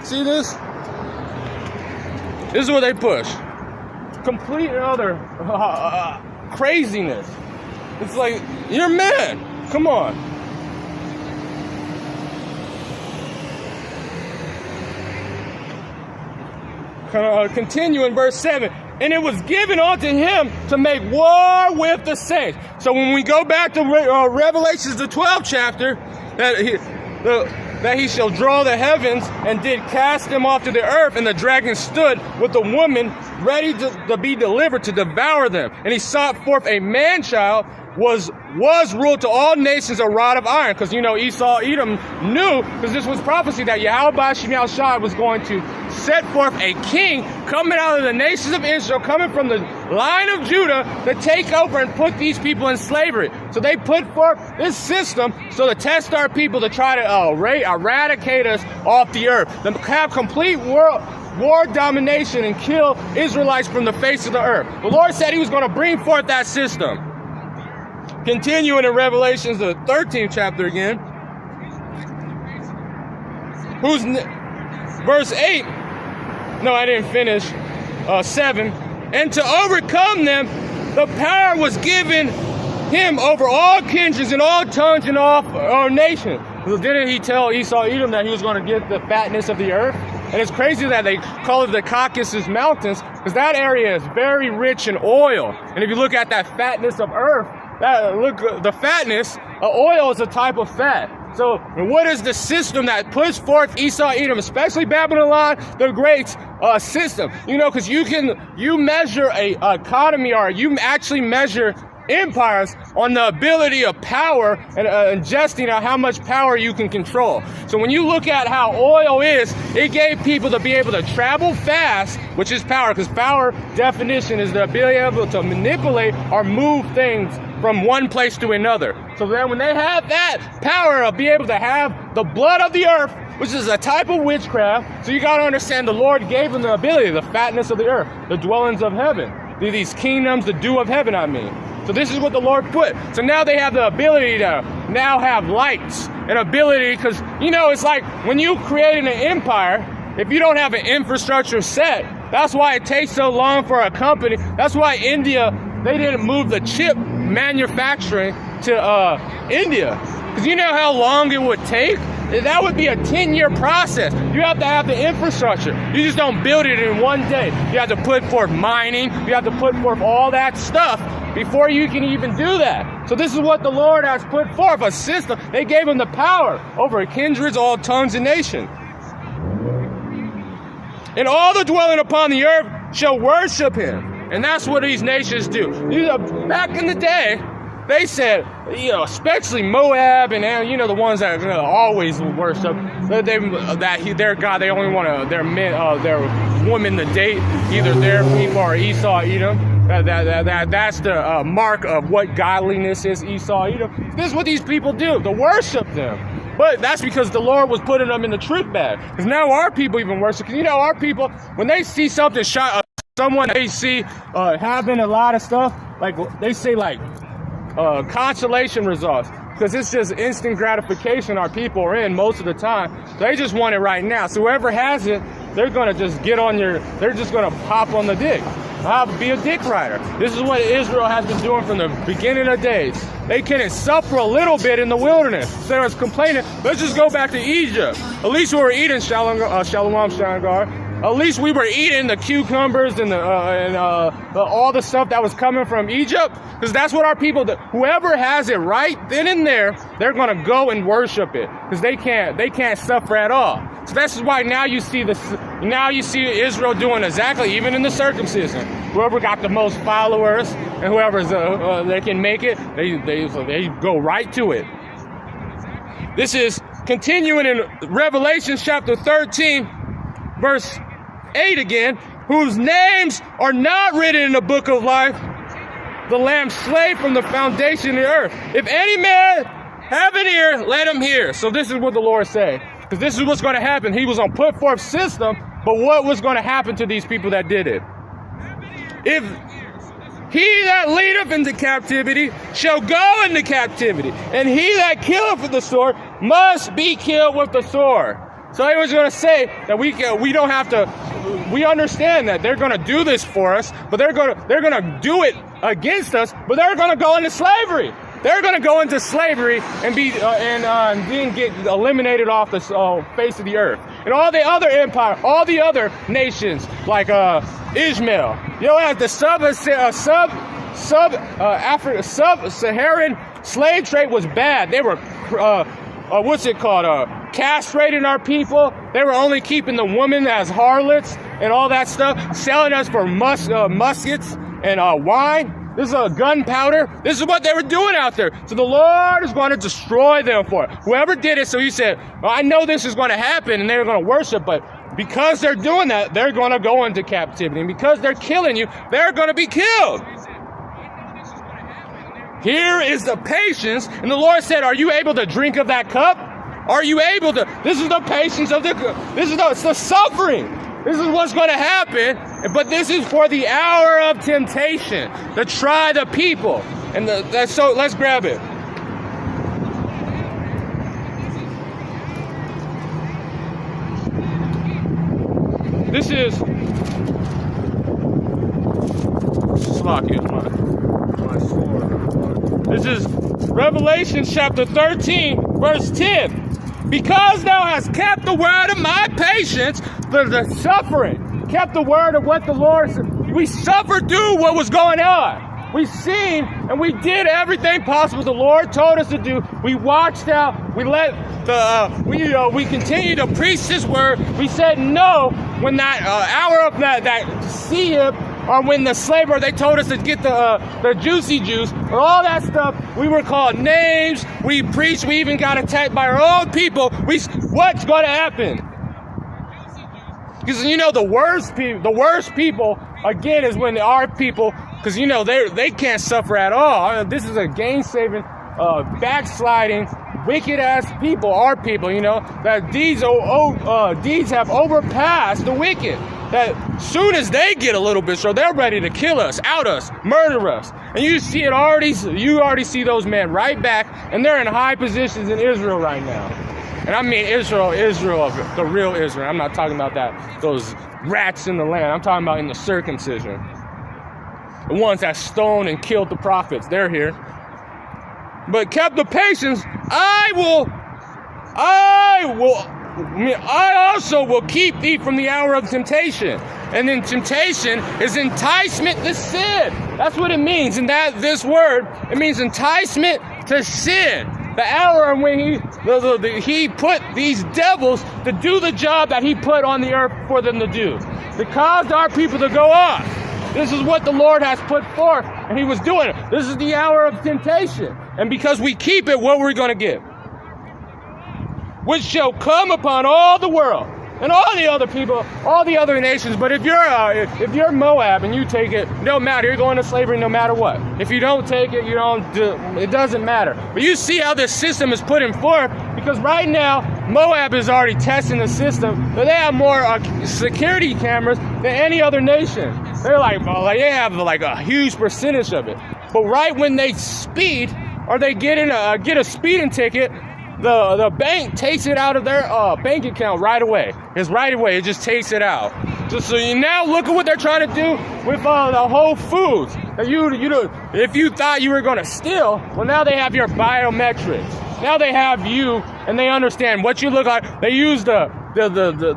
See this? This is what they push. Complete and other craziness. It's like, you're a man. Come on. continue in verse 7. And it was given unto him to make war with the saints. So when we go back to Revelations, the 12th chapter, that he shall draw the heavens and did cast them off to the earth, and the dragon stood with the woman ready to be delivered to devour them. And he sought forth a man-child, was ruled to all nations a rod of iron. Because, Esau, Edom knew, because this was prophecy, that Yahweh Shem Shai was going to set forth a king coming out of the nations of Israel, coming from the line of Judah, to take over and put these people in slavery. So they put forth this system so to test our people, to try to eradicate us off the earth, to have complete war domination and kill Israelites from the face of the earth. The Lord said he was going to bring forth that system. Continuing in Revelations, the 13th chapter again, verse 8, no, I didn't finish, 7, and to overcome them, the power was given him over all kindreds and all tongues and all nations. Didn't he tell Esau, Edom, that he was going to get the fatness of the earth? And it's crazy that they call it the Caucasus Mountains, because that area is very rich in oil. And if you look at that fatness of earth, the fatness, oil is a type of fat. So what is the system that puts forth Esau, Edom, especially Babylon the Great's system? Because you measure a economy, or you actually measure empires on the ability of power and ingesting how much power you can control. So when you look at how oil is, it gave people to be able to travel fast, which is power, because power definition is the ability to manipulate or move things from one place to another. So then when they have that power of be able to have the blood of the earth, which is a type of witchcraft, so you got to understand the Lord gave them the ability, the fatness of the earth, the dwellings of heaven, these kingdoms, the dew of heaven, So this is what the Lord put. So now they have the ability to now have lights and ability, because, it's like when you create an empire, if you don't have an infrastructure set, that's why it takes so long for a company. That's why India, they didn't move the chip manufacturing to India. Because you know how long it would take? That would be a 10-year process. You have to have the infrastructure. You just don't build it in one day. You have to put forth mining. You have to put forth all that stuff before you can even do that. So this is what the Lord has put forth, a system. They gave him the power over kindreds, all tongues, and nations. And all the dwelling upon the earth shall worship him. And that's what these nations do. Back in the day, they said, especially Moab and the ones that always worship, their God, they only want their women to date either their people or Esau, Edom. That's the mark of what godliness is, Esau, Edom. This is what these people do, to worship them. But that's because the Lord was putting them in the trick bag. Because now our people even worship. Because our people, when they see something someone they see having a lot of stuff, like they say consolation results, because it's just instant gratification our people are in most of the time. They just want it right now. So whoever has it, they're going to just they're just going to pop on the dick. Be a dick rider. This is what Israel has been doing from the beginning of days. They can suffer a little bit in the wilderness. So they was complaining, let's just go back to Egypt. At least we were eating Shalom Shangar. At least we were eating the cucumbers and all the stuff that was coming from Egypt, because that's what our people do. Whoever has it right then and there, they're going to go and worship it, because they can't suffer at all. So that's why now you see Israel doing exactly, even in the circumcision. Whoever got the most followers and whoever's they can make it, they go right to it. This is continuing in Revelation chapter 13, verse 8 again, whose names are not written in the book of life, the Lamb slain from the foundation of the earth. If any man have an ear, let him hear. So this is what the Lord said, because this is what's going to happen. He was going to put forth system, but what was going to happen to these people that did it? If he that leadeth into captivity shall go into captivity, and he that killeth with the sword must be killed with the sword. So he was going to say that we don't have to. We understand that they're going to do this for us, but they're going to do it against us. But they're going to go into slavery. they're going to go into slavery and be and then get eliminated off the face of the earth. And all the other empire, all the other nations like Ishmael, the sub-Saharan slave trade was bad. They were castrating our people. They were only keeping the women as harlots and all that stuff, selling us for muskets and wine. This is gunpowder. This is what they were doing out there. So the Lord is going to destroy them for it. Whoever did it, so he said, well, I know this is going to happen and they're going to worship, but because they're doing that, they're going to go into captivity. And because they're killing you, they're going to be killed. Here is the patience. And the Lord said, are you able to drink of that cup? Are you able to? This is the patience of it's the suffering. This is what's going to happen, but this is for the hour of temptation to try the people. And so let's grab it. This is my sword. This is Revelation chapter 13, verse 10. Because thou hast kept the word of my patience, the suffering, kept the word of what the Lord said. We suffered through what was going on. We seen and we did everything possible the Lord told us to do. We watched out. We let we continued to preach His word. We said no when that hour of that see Him, or when the slaver, they told us to get the juicy juice, or all that stuff. We were called names. We preached. We even got attacked by our own people. What's going to happen? Because the worst people again is when our people, because they can't suffer at all. This is a gain-saving, backsliding, wicked-ass people. Our people, that deeds have overpassed the wicked. That soon as they get a little bit strong, they're ready to kill us, out us, murder us. And you see it already. You already see those men right back, and they're in high positions in Israel right now. And I mean Israel, the real Israel. I'm not talking about those rats in the land. I'm talking about in the circumcision. The ones that stoned and killed the prophets, they're here. But kept the patience, I also will keep thee from the hour of temptation. And then temptation is enticement to sin. That's what it means. And this word, it means enticement to sin. The hour when he put these devils to do the job that he put on the earth for them to do. To cause our people to go off. This is what the Lord has put forth. And he was doing it. This is the hour of temptation. And because we keep it, what we're going to get? Which shall come upon all the world and all the other people, all the other nations. But if you're Moab and you take it, no matter. You're going to slavery no matter what. If you don't take it, it doesn't matter. But you see how this system is put in forth, because right now Moab is already testing the system, but they have more security cameras than any other nation. They're they have a huge percentage of it. But right when they speed or they get a speeding ticket, the bank takes it out of their bank account right away. It just takes it out. So you now look at what they're trying to do with the Whole Foods. If you thought you were going to steal, well, now they have your biometrics. Now they have you, and they understand what you look like. They use the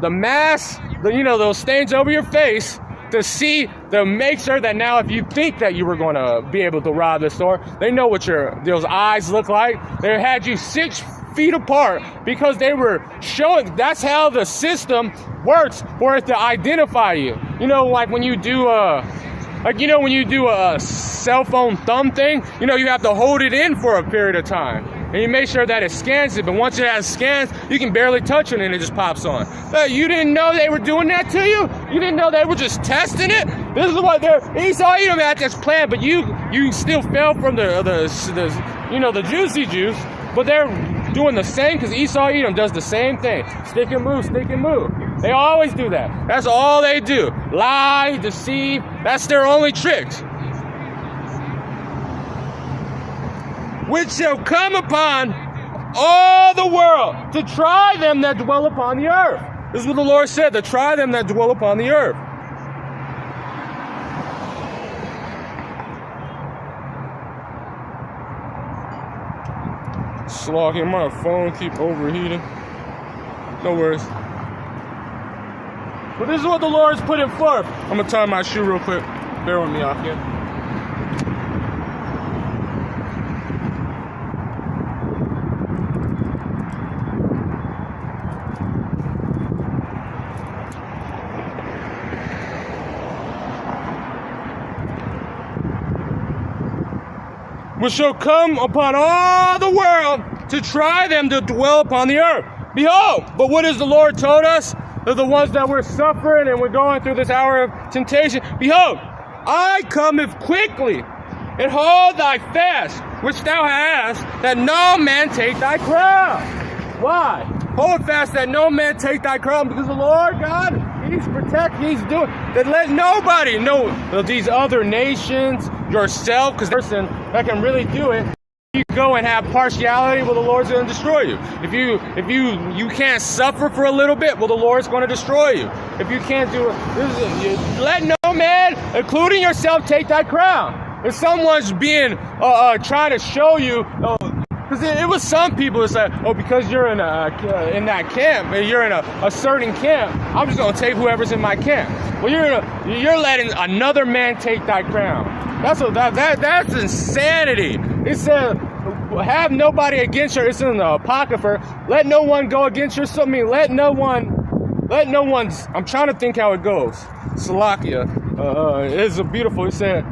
mask, those stains over your face, to make sure that now if you think that you were going to be able to rob the store, they know what those eyes look like. They had you 6 feet apart because they were showing. That's how the system works for it to identify you. Like when you do when you do a cell phone thumb thing, you have to hold it in for a period of time. And you make sure that it scans it. But once it has scans, you can barely touch it and it just pops on. You didn't know they were doing that to you? You didn't know they were just testing it? This is what Esau Edom had this plan, but you still fell from the juicy juice. But they're doing the same because Esau Edom does the same thing. Stick and move, stick and move. They always do that. That's all they do. Lie, deceive. That's their only tricks. Which shall come upon all the world to try them that dwell upon the earth. This is what the Lord said, to try them that dwell upon the earth. slogging. My phone keep overheating. No worries. But this is what the Lord's putting forth. I'm gonna tie my shoe real quick. Bear with me off here. Which shall come upon all the world to try them to dwell upon the earth. Behold, but what has the Lord told us? That the ones that we're suffering and we're going through this hour of temptation. Behold, I cometh quickly, and hold thy fast, which thou hast, that no man take thy crown. Why? Hold fast that no man take thy crown, because the Lord God, He's protecting, He's doing, that let nobody know these other nations, yourself, because the person that can really do it, you go and have partiality, well, the Lord's going to destroy you. If you can't suffer for a little bit, well, the Lord's going to destroy you. If you can't do it, let no man, including yourself, take thy crown. If someone's being trying to show you, because it was some people that said, oh, because you're in that camp, you're in a certain camp, I'm just going to take whoever's in my camp. Well, you're letting another man take thy crown. That's insanity. It said, have nobody against her. It's in the Apocrypha. Let no one go against your. I mean, let no one's. I'm trying to think how it goes. Salakia. It's a beautiful. It said,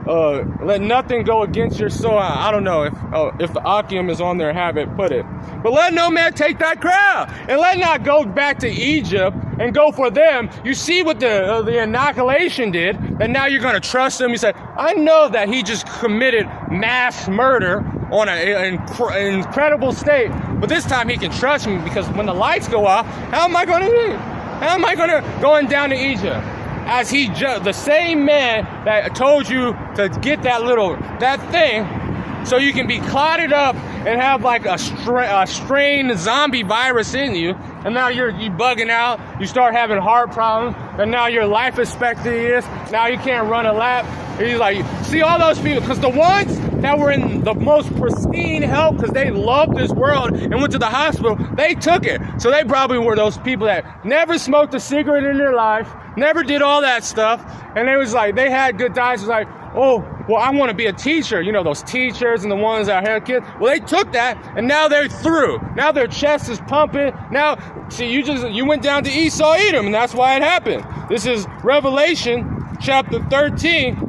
let nothing go against your soul. I don't know if the Akim is on there, have it put it. But let no man take thy crown, and let not go back to Egypt and go for them. You see what the inoculation did, and now you're going to trust him. You say, I know that he just committed mass murder on an incredible state, but this time he can trust me, because when the lights go off, how am I going to going down to Egypt? As the same man that told you to get that thing, so you can be clotted up and have like a strained zombie virus in you, and now you bugging out, you start having heart problems, and now your life expectancy is, now you can't run a lap. He's like, see all those people, because the ones that were in the most pristine health, because they loved this world and went to the hospital, they took it. So they probably were those people that never smoked a cigarette in their life, never did all that stuff, and they was like, they had good diets. It was like, oh, well, I want to be a teacher. You know, those teachers and the ones that had kids. Well, they took that, and now they're through. Now their chest is pumping. Now, see, you went down to Esau, Edom, and that's why it happened. This is Revelation chapter 13.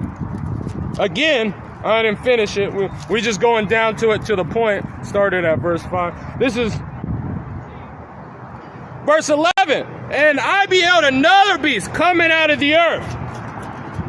Again, I didn't finish it. We just going down to it to the point. Started at verse 5. This is verse 11. And I beheld another beast coming out of the earth,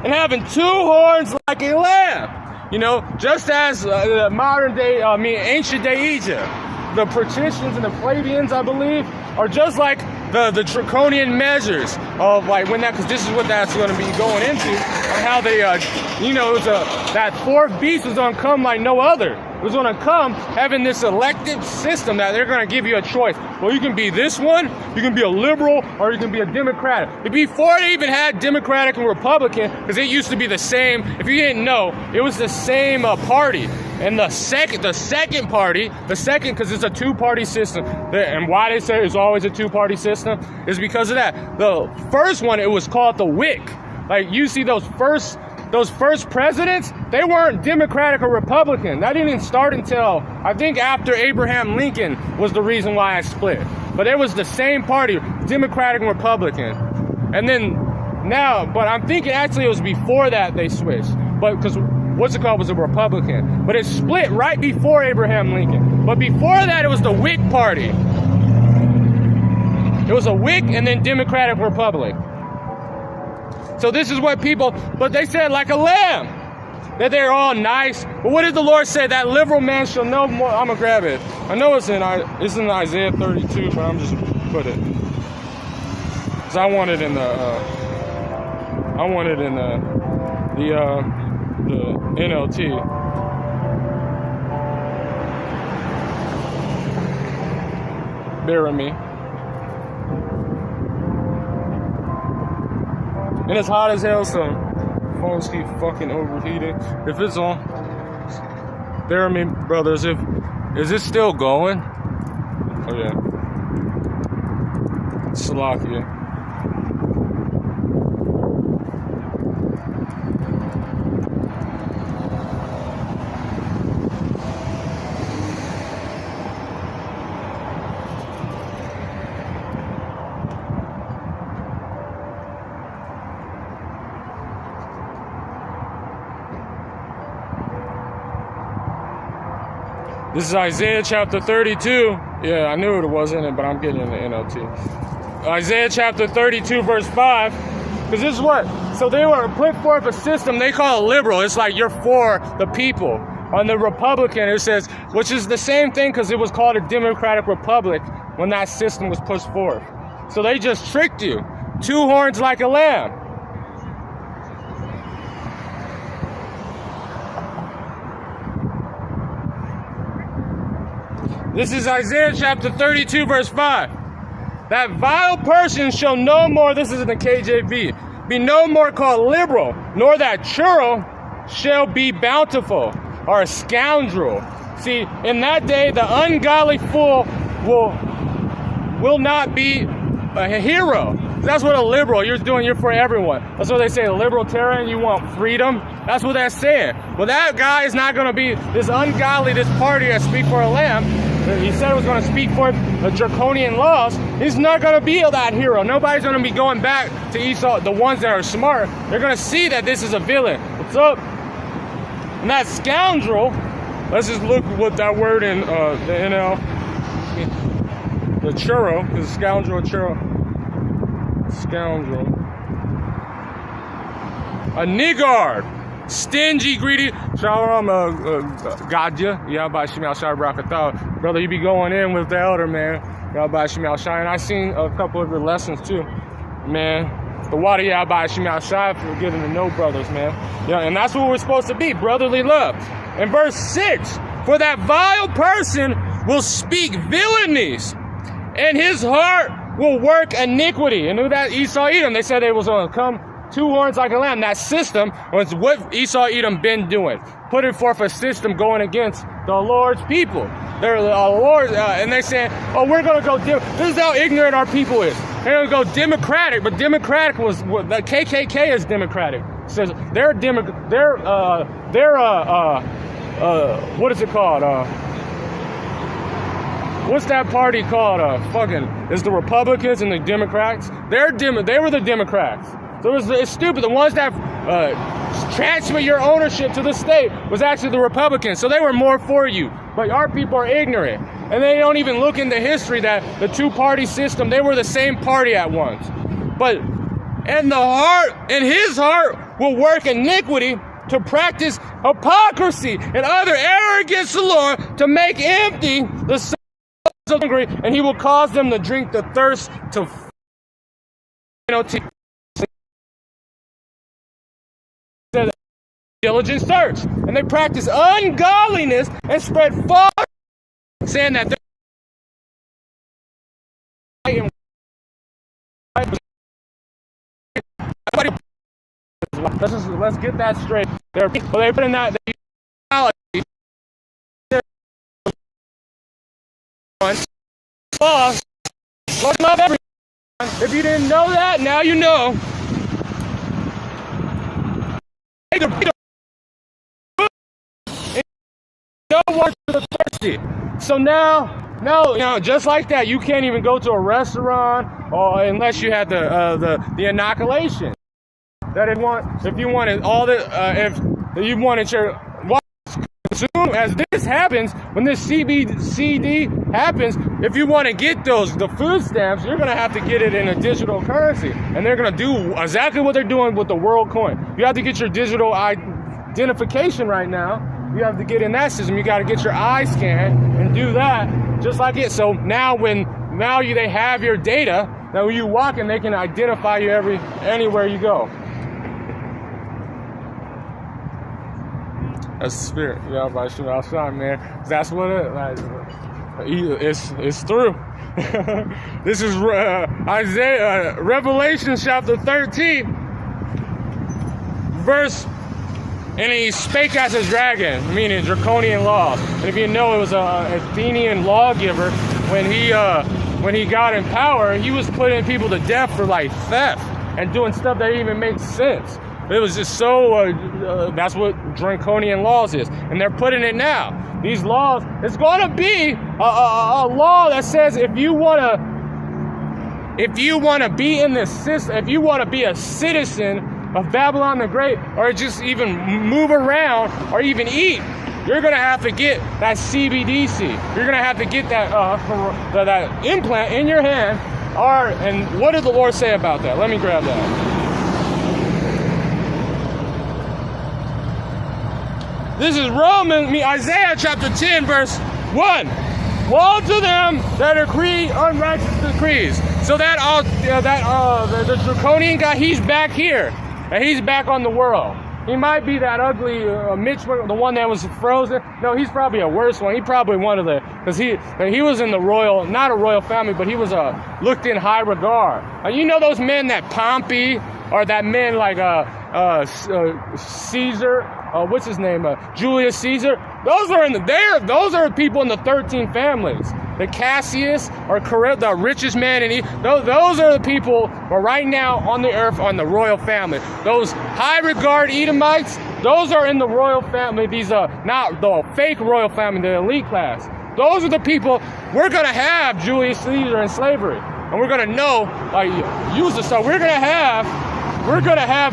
and having two horns like a lamb. You know, just as ancient day Egypt. The patricians and the plebeians, I believe, are just like the draconian measures of like because this is what that's going to be going into, and how they, that fourth beast was going to come like no other. It was going to come having this elective system that they're going to give you a choice. Well, you can be this one, you can be a liberal, or you can be a Democratic. Before they even had Democratic and Republican, because it used to be the same. If you didn't know, it was the same party. And the second party, because it's a two-party system, and why they say it's always a two-party system is because of that. The first one, it was called the WIC. Like, you see those first presidents, they weren't Democratic or Republican. That didn't start until, I think, after Abraham Lincoln was the reason why it split. But it was the same party, Democratic and Republican. And then now, but I'm thinking actually it was before that they switched. But because what's it called was a Republican. But it split right before Abraham Lincoln. But before that, it was the WIC party. It was a WIC and then Democratic Republic. So this is what but they said like a lamb, that they're all nice. But what did the Lord say? That liberal man shall know more. I'm going to grab it. I know it's in Isaiah 32, but I'm just put it. Because I want it in the NLT. Bear with me. And it's hot as hell, so phones keep fucking overheating. If it's on, bear with me, brothers. If Is this still going? Oh yeah. Slovakia. This is Isaiah chapter 32. Yeah, I knew it wasn't it, but I'm getting in the NLT. Isaiah chapter 32, verse 5. Because this is what? So they were put forth a system they call it liberal. It's like you're for the people. On the Republican, it says, which is the same thing because it was called a Democratic Republic when that system was pushed forth. So they just tricked you. Two horns like a lamb. This is Isaiah chapter 32, verse 5. That vile person shall no more, this is in the KJV, be no more called liberal, nor that churl shall be bountiful, or a scoundrel. See, in that day, the ungodly fool will not be a hero. That's what a liberal, you're doing, you're for everyone. That's what they say, a libertarian, you want freedom. That's what that's saying. Well, that guy is not going to be this ungodly, this party that speak for a lamb. He said he was going to speak for the draconian laws. He's not going to be that hero. Nobody's going to be going back to Esau, the ones that are smart. They're going to see that this is a villain. What's up? And that scoundrel, let's just look what that word in the NL, the churro, because scoundrel, churro, scoundrel. A niggard. Stingy, greedy. Shalom, Gadya. Yahba Shemal Shai Barakatah. Brother, you be going in with the elder, man. Yahba Shemal Shai. And I seen a couple of your lessons too. Man, the water Yahba Shemal Shai for getting to know brothers, man. Yeah, and that's what we're supposed to be, brotherly love. In verse 6, for that vile person will speak villainies, and his heart will work iniquity. And knew that Esau Edom, they said they was going to come two horns like a lamb. That system was what Esau Edom been doing, putting forth a system going against the Lord's people. They're the Lord, and they saying, "Oh, we're gonna go." This is how ignorant our people is. They're gonna go democratic, but democratic was the KKK is democratic. It says they're what is it called? What's that party called? It's the Republicans and the Democrats. They were the Democrats. So it's stupid. The ones that transfer your ownership to the state was actually the Republicans. So they were more for you. But our people are ignorant. And they don't even look into history that the two-party system, they were the same party at once. But in his heart will work iniquity to practice hypocrisy and other arrogance to the Lord to make empty the souls of the hungry, and he will cause them to drink the thirst to diligent search, and they practice ungodliness and spread false, saying that they're let's get that straight. They put in that false. Love everyone. If you didn't know that, now you know. No one to the thirsty. So now, just like that, you can't even go to a restaurant or unless you had the inoculation. That if you wanted all the if you wanted your soon as this happens, when this CBCD happens, if you want to get the food stamps, you're gonna have to get it in a digital currency, and they're gonna do exactly what they're doing with the world coin. You have to get your digital identification right now. You have to get in that system. You got to get your eye scanned and do that just like it. So now they have your data. Now when you walk in, they can identify you anywhere you go. That's the spirit. Yeah, by shooting outside, man. That's what it's through. This is Revelation chapter 13, verse And he spake as a dragon, meaning draconian laws. And if you know, it was a Athenian lawgiver. When he got in power, he was putting people to death for like theft and doing stuff that didn't even make sense. It was just so, that's what draconian laws is. And they're putting it now. These laws, it's going to be a law that says if you want to be in this system, if you want to be a citizen of Babylon the Great, or just even move around or even eat, you're going to have to get that CBDC. You're going to have to get that implant in your hand. And what did the Lord say about that? Let me grab that. This is Isaiah chapter 10, verse 1. Woe to them that decree unrighteous decrees. So the draconian guy, he's back here. And he's back on the world. He might be that ugly Mitch, the one that was frozen. No, he's probably a worse one. He probably one of because he was in the royal, not a royal family, but he was looked in high regard. You know those men that Pompey, or that men like Caesar, what's his name, Julius Caesar. Those are people in the 13 families. The Cassius, or the richest man in those are the people right now on the earth on the royal family. Those high regard Edomites, those are in the royal family. These not the fake royal family, the elite class. Those are the people we're gonna have Julius Caesar in slavery, and we're gonna know use the stuff. We're gonna have,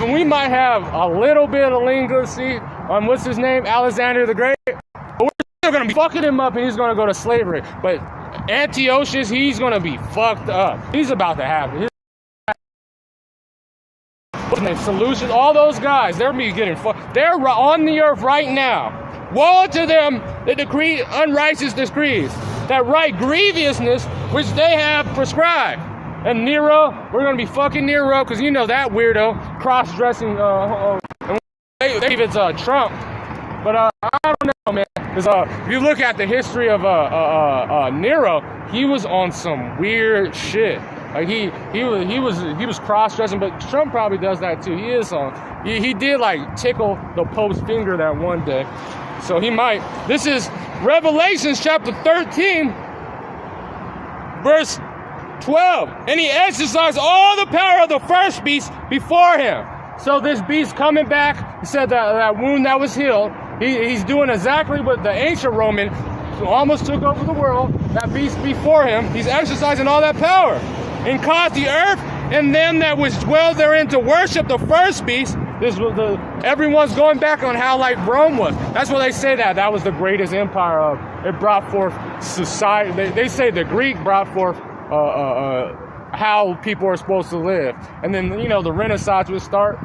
and we might have a little bit of linguacy on what's his name, Alexander the Great. But we're still gonna be fucking him up, and he's gonna go to slavery. But Antiochus, he's gonna be fucked up. He's about to happen. What's his name? Seleucus, all those guys, they're be getting fucked. They're on the earth right now. Woe to them that decree unrighteous decrees, that write grievousness which they have prescribed. And Nero, we're gonna be fucking Nero, because you know that weirdo cross-dressing. David's Trump, but I don't know, man. Because if you look at the history of Nero, he was on some weird shit. Like he was cross-dressing, but Trump probably does that too. He did like tickle the Pope's finger that one day, so he might. This is Revelations chapter 13, verse 12, and he exercised all the power of the first beast before him. So this beast coming back, he said that wound that was healed, he's doing exactly what the ancient Roman almost took over the world, that beast before him. He's exercising all that power, and caused the earth and them that was dwell therein to worship the first beast. Everyone's going back on how like Rome was. That's what they say, that was the greatest empire of. It brought forth society. They say the Greek brought forth how people are supposed to live. And then, the Renaissance would start.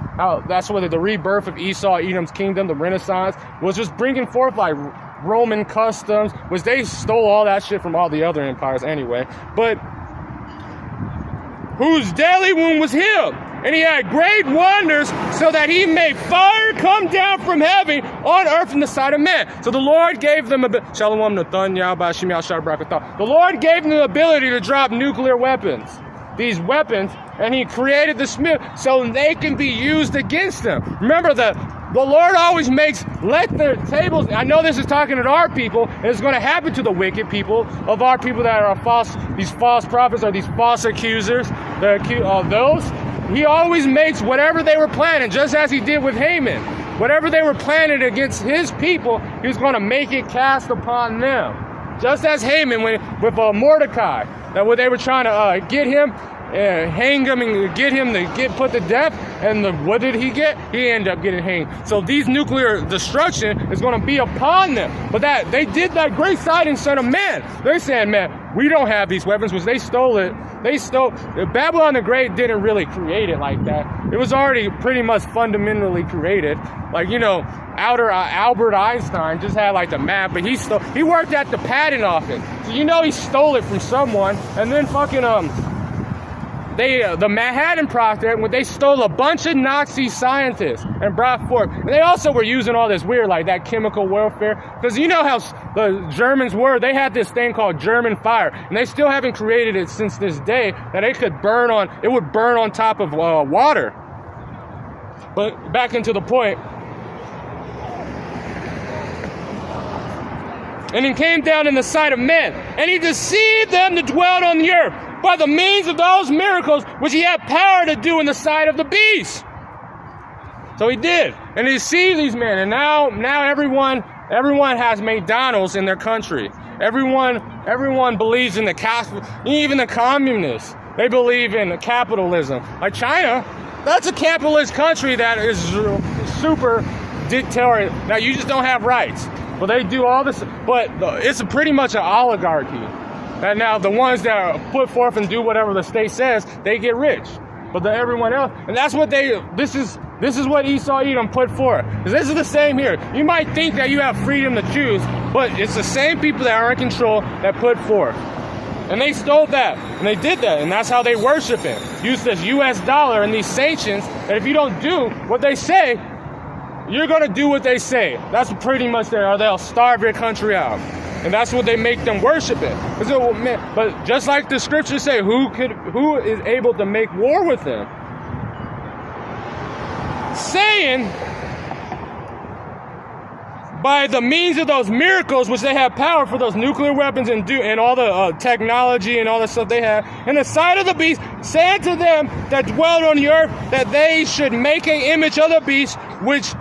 That's what the rebirth of Esau, Edom's kingdom, the Renaissance, was just bringing forth like Roman customs, which they stole all that shit from all the other empires anyway. But whose deadly wound was healed, and he had great wonders, so that he made fire come down from heaven on earth in the sight of men. So the Lord gave them the Lord gave them the ability to drop nuclear weapons. These weapons, and he created the smith so they can be used against them. Remember, the Lord always let the tables, I know this is talking to our people, and it's going to happen to the wicked people of our people that are these false prophets or these false accusers, those. He always makes whatever they were planning, just as he did with Haman. Whatever they were planning against his people, he was going to make it cast upon them. Just as Haman with Mordecai, that when they were trying to get him, hang him and get him to put to death, and what did he get? He ended up getting hanged. So these nuclear destruction is going to be upon them. But that they did that great sighting, son of man. They're saying, man, we don't have these weapons, because they stole it. Babylon the Great didn't really create it like that. It was already pretty much fundamentally created. Like, Albert Einstein just had like the map, but he worked at the patent office. So he stole it from someone, and then fucking the Manhattan Project, when they stole a bunch of Nazi scientists and brought forth. And they also were using all this weird, like that chemical warfare. Because you know how the Germans were, they had this thing called German fire. And they still haven't created it since this day, that it would burn on top of water. But back into the point, and he came down in the sight of men, and he deceived them that dwelt on the earth by the means of those miracles which he had power to do in the sight of the beast. So he did, and he deceived these men, and now everyone has McDonald's in their country. Everyone believes in the capital, even the communists. They believe in capitalism. Like China, that's a capitalist country that is super dictatorial. Now you just don't have rights. But they do all this, but it's pretty much an oligarchy. And now the ones that put forth and do whatever the state says, they get rich. But everyone else, and that's what this is what Esau Edom put forth. This is the same here. You might think that you have freedom to choose, but it's the same people that are in control that put forth. And they stole that, and they did that, and that's how they worship him. Use this US dollar and these sanctions, and if you don't do what they say, you're going to do what they say. That's pretty much or they'll starve your country out. And that's what they make them worship it. But just like the scriptures say, who is able to make war with them? Saying, by the means of those miracles, which they have power for those nuclear weapons and all the technology and all the stuff they have, in the sight of the beast, saying to them that dwelt on the earth that they should make an image of the beast, which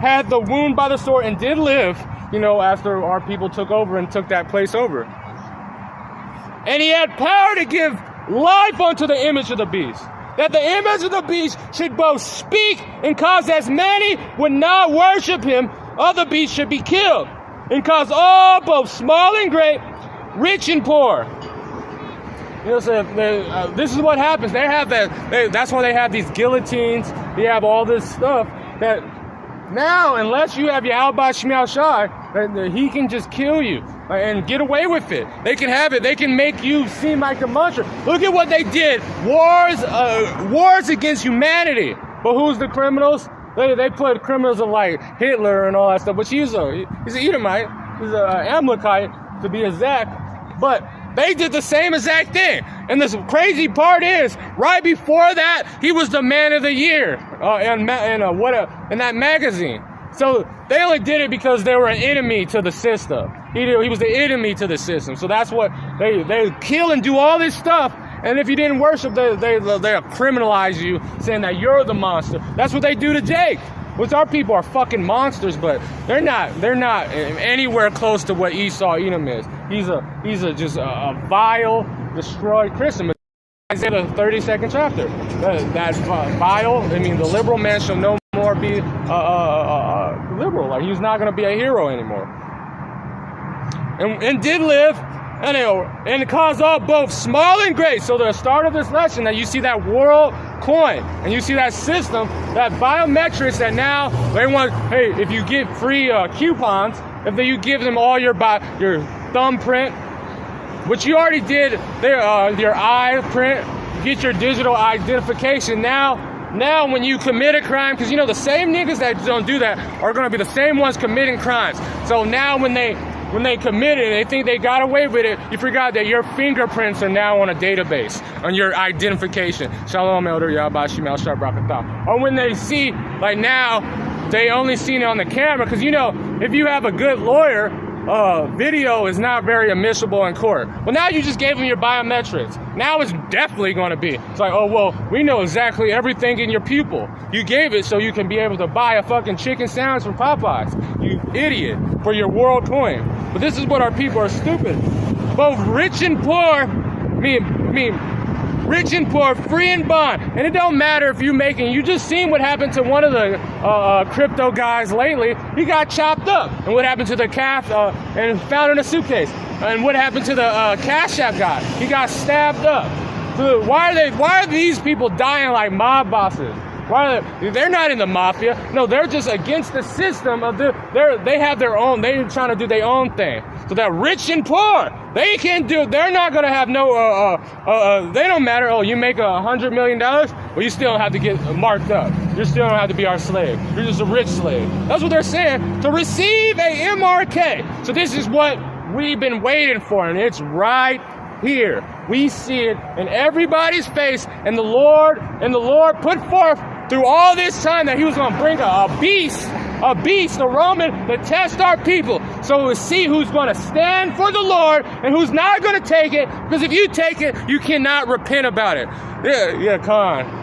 had the wound by the sword and did live, after our people took over and took that place over. And he had power to give life unto the image of the beast, that the image of the beast should both speak and cause as many would not worship him of the beast should be killed, and cause all, both small and great, rich and poor. So this is what happens. They have that's why they have these guillotines. They have all this stuff that now, unless you have Yahweh Shemiel Shai, he can just kill you and get away with it. They can have it. They can make you seem like a monster. Look at what they did. Wars against humanity. But who's the criminals? They put criminals like Hitler and all that stuff. But he's an Edomite. He's an Amalekite, to be exact. But they did the same exact thing. And this crazy part is, right before that, he was the man of the year in that magazine. So they only did it because they were an enemy to the system. He was the enemy to the system. So that's what they kill and do all this stuff. And if you didn't worship, they'll criminalize you, saying that you're the monster. That's what they do to Jake. Which our people are fucking monsters, but they're not anywhere close to what Esau Edom is. He's just a vile, destroyed Christian. Isaiah the 32nd chapter. That vile. The liberal man shall no more be liberal. Like he's not going to be a hero anymore. And did live. And cause all, both small and great. So the start of this lesson, that you see that world coin, and you see that system, that biometrics, that now everyone, hey, if you get free coupons, if you give them all your thumbprint, which you already did, your eye print, get your digital identification. Now when you commit a crime, because the same niggas that don't do that are going to be the same ones committing crimes. So now when they commit it, they think they got away with it. You forgot that your fingerprints are now on a database, on your identification. Shalom, Elder Yahweh Shemiel Shai Barakatah. Or when they see, like now, they only seen it on the camera. Because, if you have a good lawyer, video is not very admissible in court. Well, now you just gave them your biometrics. Now it's definitely going to be. It's like, oh, well, we know exactly everything in your pupil. You gave it so you can be able to buy a fucking chicken sandwich from Popeyes. You idiot. For your world coin. But this is what our people are stupid. Both rich and poor, rich and poor, free and bond. And it don't matter if you just seen what happened to one of the crypto guys lately. He got chopped up. And what happened to the calf and found in a suitcase. And what happened to the Cash App guy? He got stabbed up. So why are these people dying like mob bosses? They're not in the mafia. No, they're just against the system they have their own. They're trying to do their own thing. So that rich and poor, they're not going to have they don't matter. Oh, you make $100 million? Well, you still don't have to get marked up. You still don't have to be our slave. You're just a rich slave. That's what they're saying. To receive a MRK. So this is what we've been waiting for, and it's right here. We see it in everybody's face, and the Lord put forth through all this time that he was going to bring a beast a beast, a Roman, to test our people. So we'll see who's going to stand for the Lord and who's not going to take it. Because if you take it, you cannot repent about it. Yeah, come on.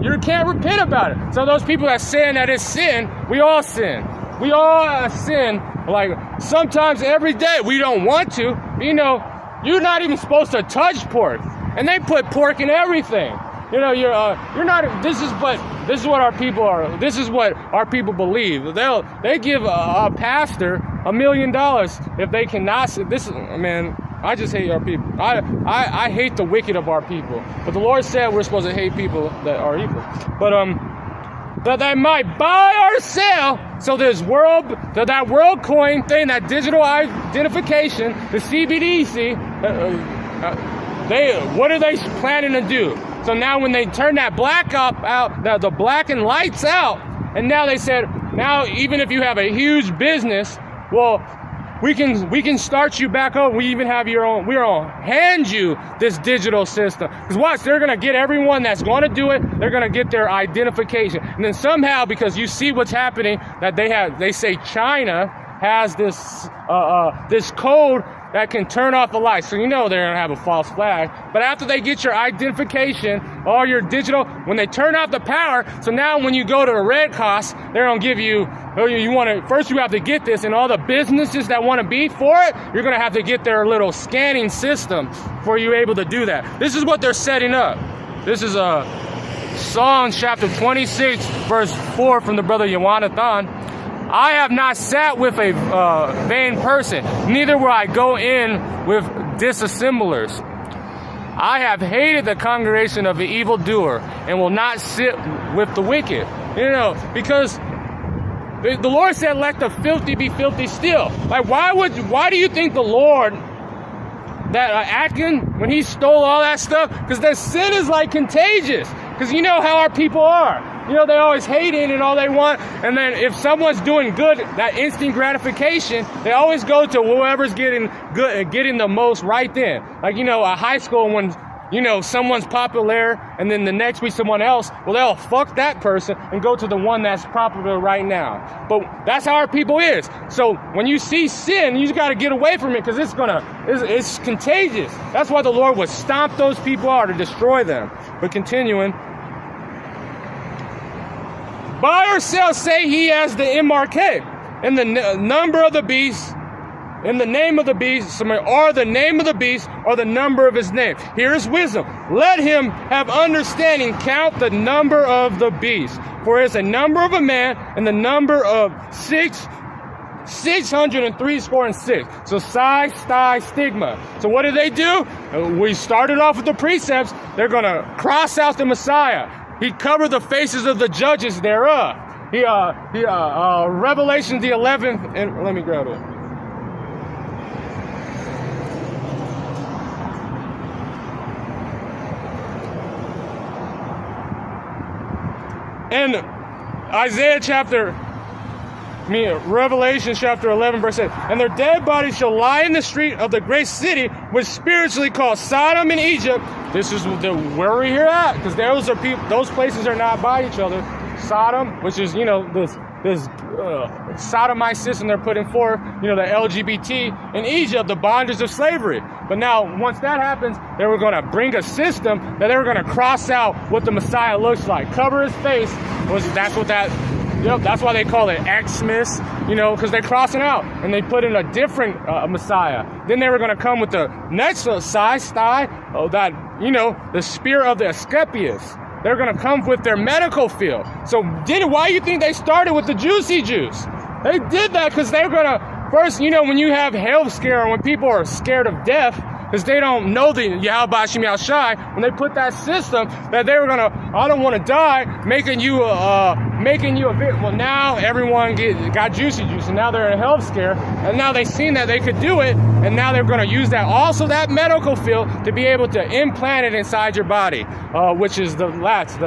You can't repent about it. So those people that sin that is sin, we all sin. We all sin, like sometimes every day. We don't want to. You know, you're not even supposed to touch pork, and they put pork in everything. You know, you're not. This is what our people are. This is what our people believe. They give a pastor $1 million if they cannot. This, man, I just hate our people. I hate the wicked of our people. But the Lord said we're supposed to hate people that are evil. But that they might buy or sell. So there's that world coin thing, that digital identification, the CBDC. What are they planning to do? So now when they turn that black out, the black and lights out, and now they said, now even if you have a huge business, well, we can start you back up. We even have we'll hand you this digital system. Because watch, they're going to get everyone that's going to do it, they're going to get their identification. And then somehow, because you see what's happening, that they say China has this code that can turn off the lights. So you know they're going to have a false flag. But after they get your identification, all your digital, when they turn off the power, so now when you go to the Red Cross, they're going to give you first you have to get this, and all the businesses that want to be for it, you're going to have to get their little scanning system before you're able to do that. This is what they're setting up. This is Psalms chapter 26, verse 4 from the brother Yawanathan. I have not sat with a vain person, neither will I go in with disassemblers. I have hated the congregation of the evildoer, and will not sit with the wicked. You know, because the Lord said, let the filthy be filthy still. Like, why do you think the Lord, that Achan, when he stole all that stuff, because the sin is like contagious. Because you know how our people are. You know, they always hate it and all they want. And then if someone's doing good, that instant gratification, they always go to whoever's getting good and getting the most right then. Like, you know, a high school, when, you know, someone's popular and then the next week someone else, well, they'll fuck that person and go to the one that's popular right now. But that's how our people is. So when you see sin, you just got to get away from it, because it's contagious. That's why the Lord would stomp those people out to destroy them. But continuing. Buy or sell, say he has the MRK, in the number of the beast, in the name of the beast, or the name of the beast, or the number of his name. Here is wisdom. Let him have understanding, count the number of the beast. For it is a number of a man, and the number of 603 score and 6. So psi, sty, stigma. So what did they do? We started off with the precepts. They're going to cross out the Messiah. He covered the faces of the judges thereof. Revelation the 11th, and let me grab it. And Revelation chapter 11, verse 8. And their dead bodies shall lie in the street of the great city, which spiritually called Sodom and Egypt. This is where we're here at, because those places are not by each other. Sodom, which is, you know, this sodomite system they're putting forth, you know, the LGBT, and Egypt, the bondage of slavery. But now, once that happens, they were going to bring a system that they were going to cross out what the Messiah looks like, cover his face. That's why they call it Xmas, you know, because they're crossing out, and they put in a different Messiah. Then they were going to come with the next the spear of the Asclepius. They're going to come with their medical field. So why do you think they started with the juicy juice? They did that because they're going to, first, you know, when you have health scare, and when people are scared of death, because they don't know the Yahweh Shem Shai, when they put that system that they were gonna, I don't want to die, making you a bit. Well, now everyone got juicy juice, and now they're in a health scare, and now they've seen that they could do it, and now they're gonna use that medical field to be able to implant it inside your body, which is the last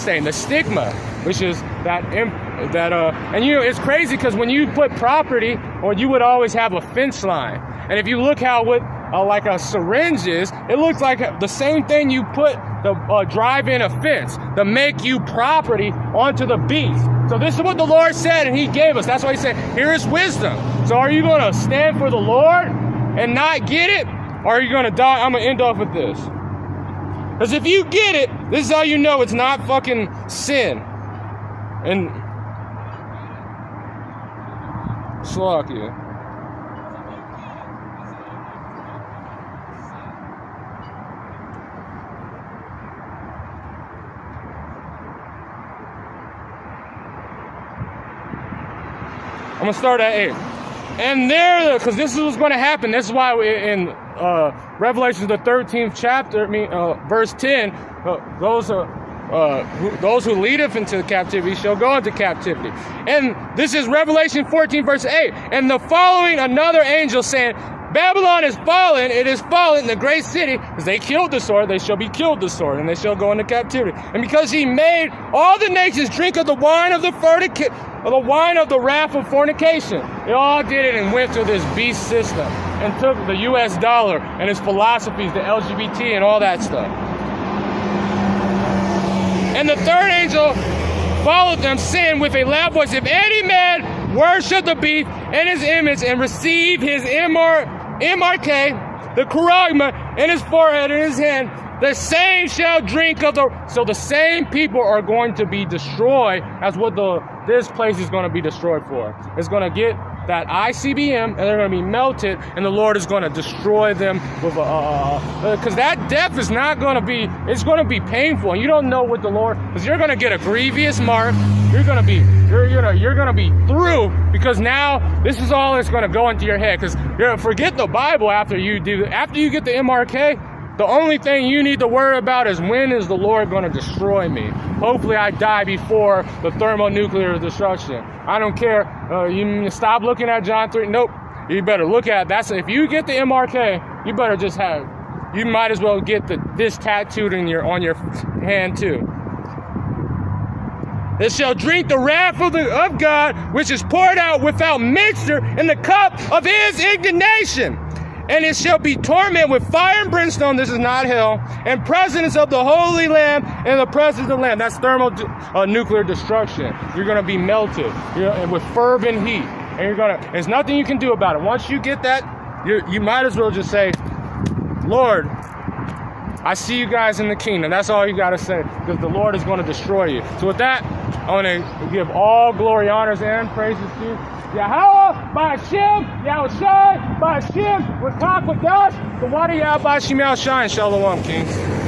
thing, the stigma, which is and you know, it's crazy because when you put property, or you would always have a fence line. And if you look how like a syringe is. It looks like the same thing you put the drive-in offense to make you property onto the beast. So this is what the Lord said, and he gave us. That's why he said, here is wisdom. So are you going to stand for the Lord and not get it? Or are you going to die? I'm going to end off with this. Because if you get it, this is how you know it's not fucking sin. And Slovakia. I'm going to start at 8. And there, because this is what's going to happen. This is why in Revelation, the 13th chapter, verse 10, those who leadeth into captivity shall go into captivity. And this is Revelation 14, verse 8. And the following another angel saying, Babylon is fallen, it is fallen, the great city, because they killed the sword, they shall be killed the sword, and they shall go into captivity. And because he made all the nations drink of the wine of the wine of the wrath of fornication. They all did it and went through this beast system and took the US dollar and its philosophies, the LGBT and all that stuff. And the third angel followed them, saying with a loud voice, if any man worship the beast and his image and receive his MRK, the charagma in his forehead and his hand, the same shall drink of the... So the same people are going to be destroyed as what this place is going to be destroyed for. It's going to get that ICBM and they're going to be melted, and the Lord is going to destroy them with because that death is not going to be... It's going to be painful, and you don't know what the Lord... Because you're going to get a grievous mark. You're going to be through, because now this is all that's going to go into your head. Because forget the Bible after you get the MRK. The only thing you need to worry about is, when is the Lord going to destroy me? Hopefully I die before the thermonuclear destruction. I don't care. You stop looking at John 3. Nope. You better look at that. If you get the MRK, you better just you might as well get this tattooed on your hand too. They shall drink the wrath of God, which is poured out without mixture in the cup of his indignation. And it shall be torment with fire and brimstone, this is not hell, and presence of the Holy Lamb and the presence of the Lamb. That's thermonuclear destruction. You're going to be melted with fervent heat. And there's nothing you can do about it. Once you get that, you might as well just say, Lord, I see you guys in the kingdom. That's all you got to say, because the Lord is going to destroy you. So with that, I want to give all glory, honors, and praises to Yahweh, Ba'ashem, Yahushai, Ba'ashem, Rakak Wadash, the water Yahweh, Ba'ashem, Yahushai, and Shalom, kings.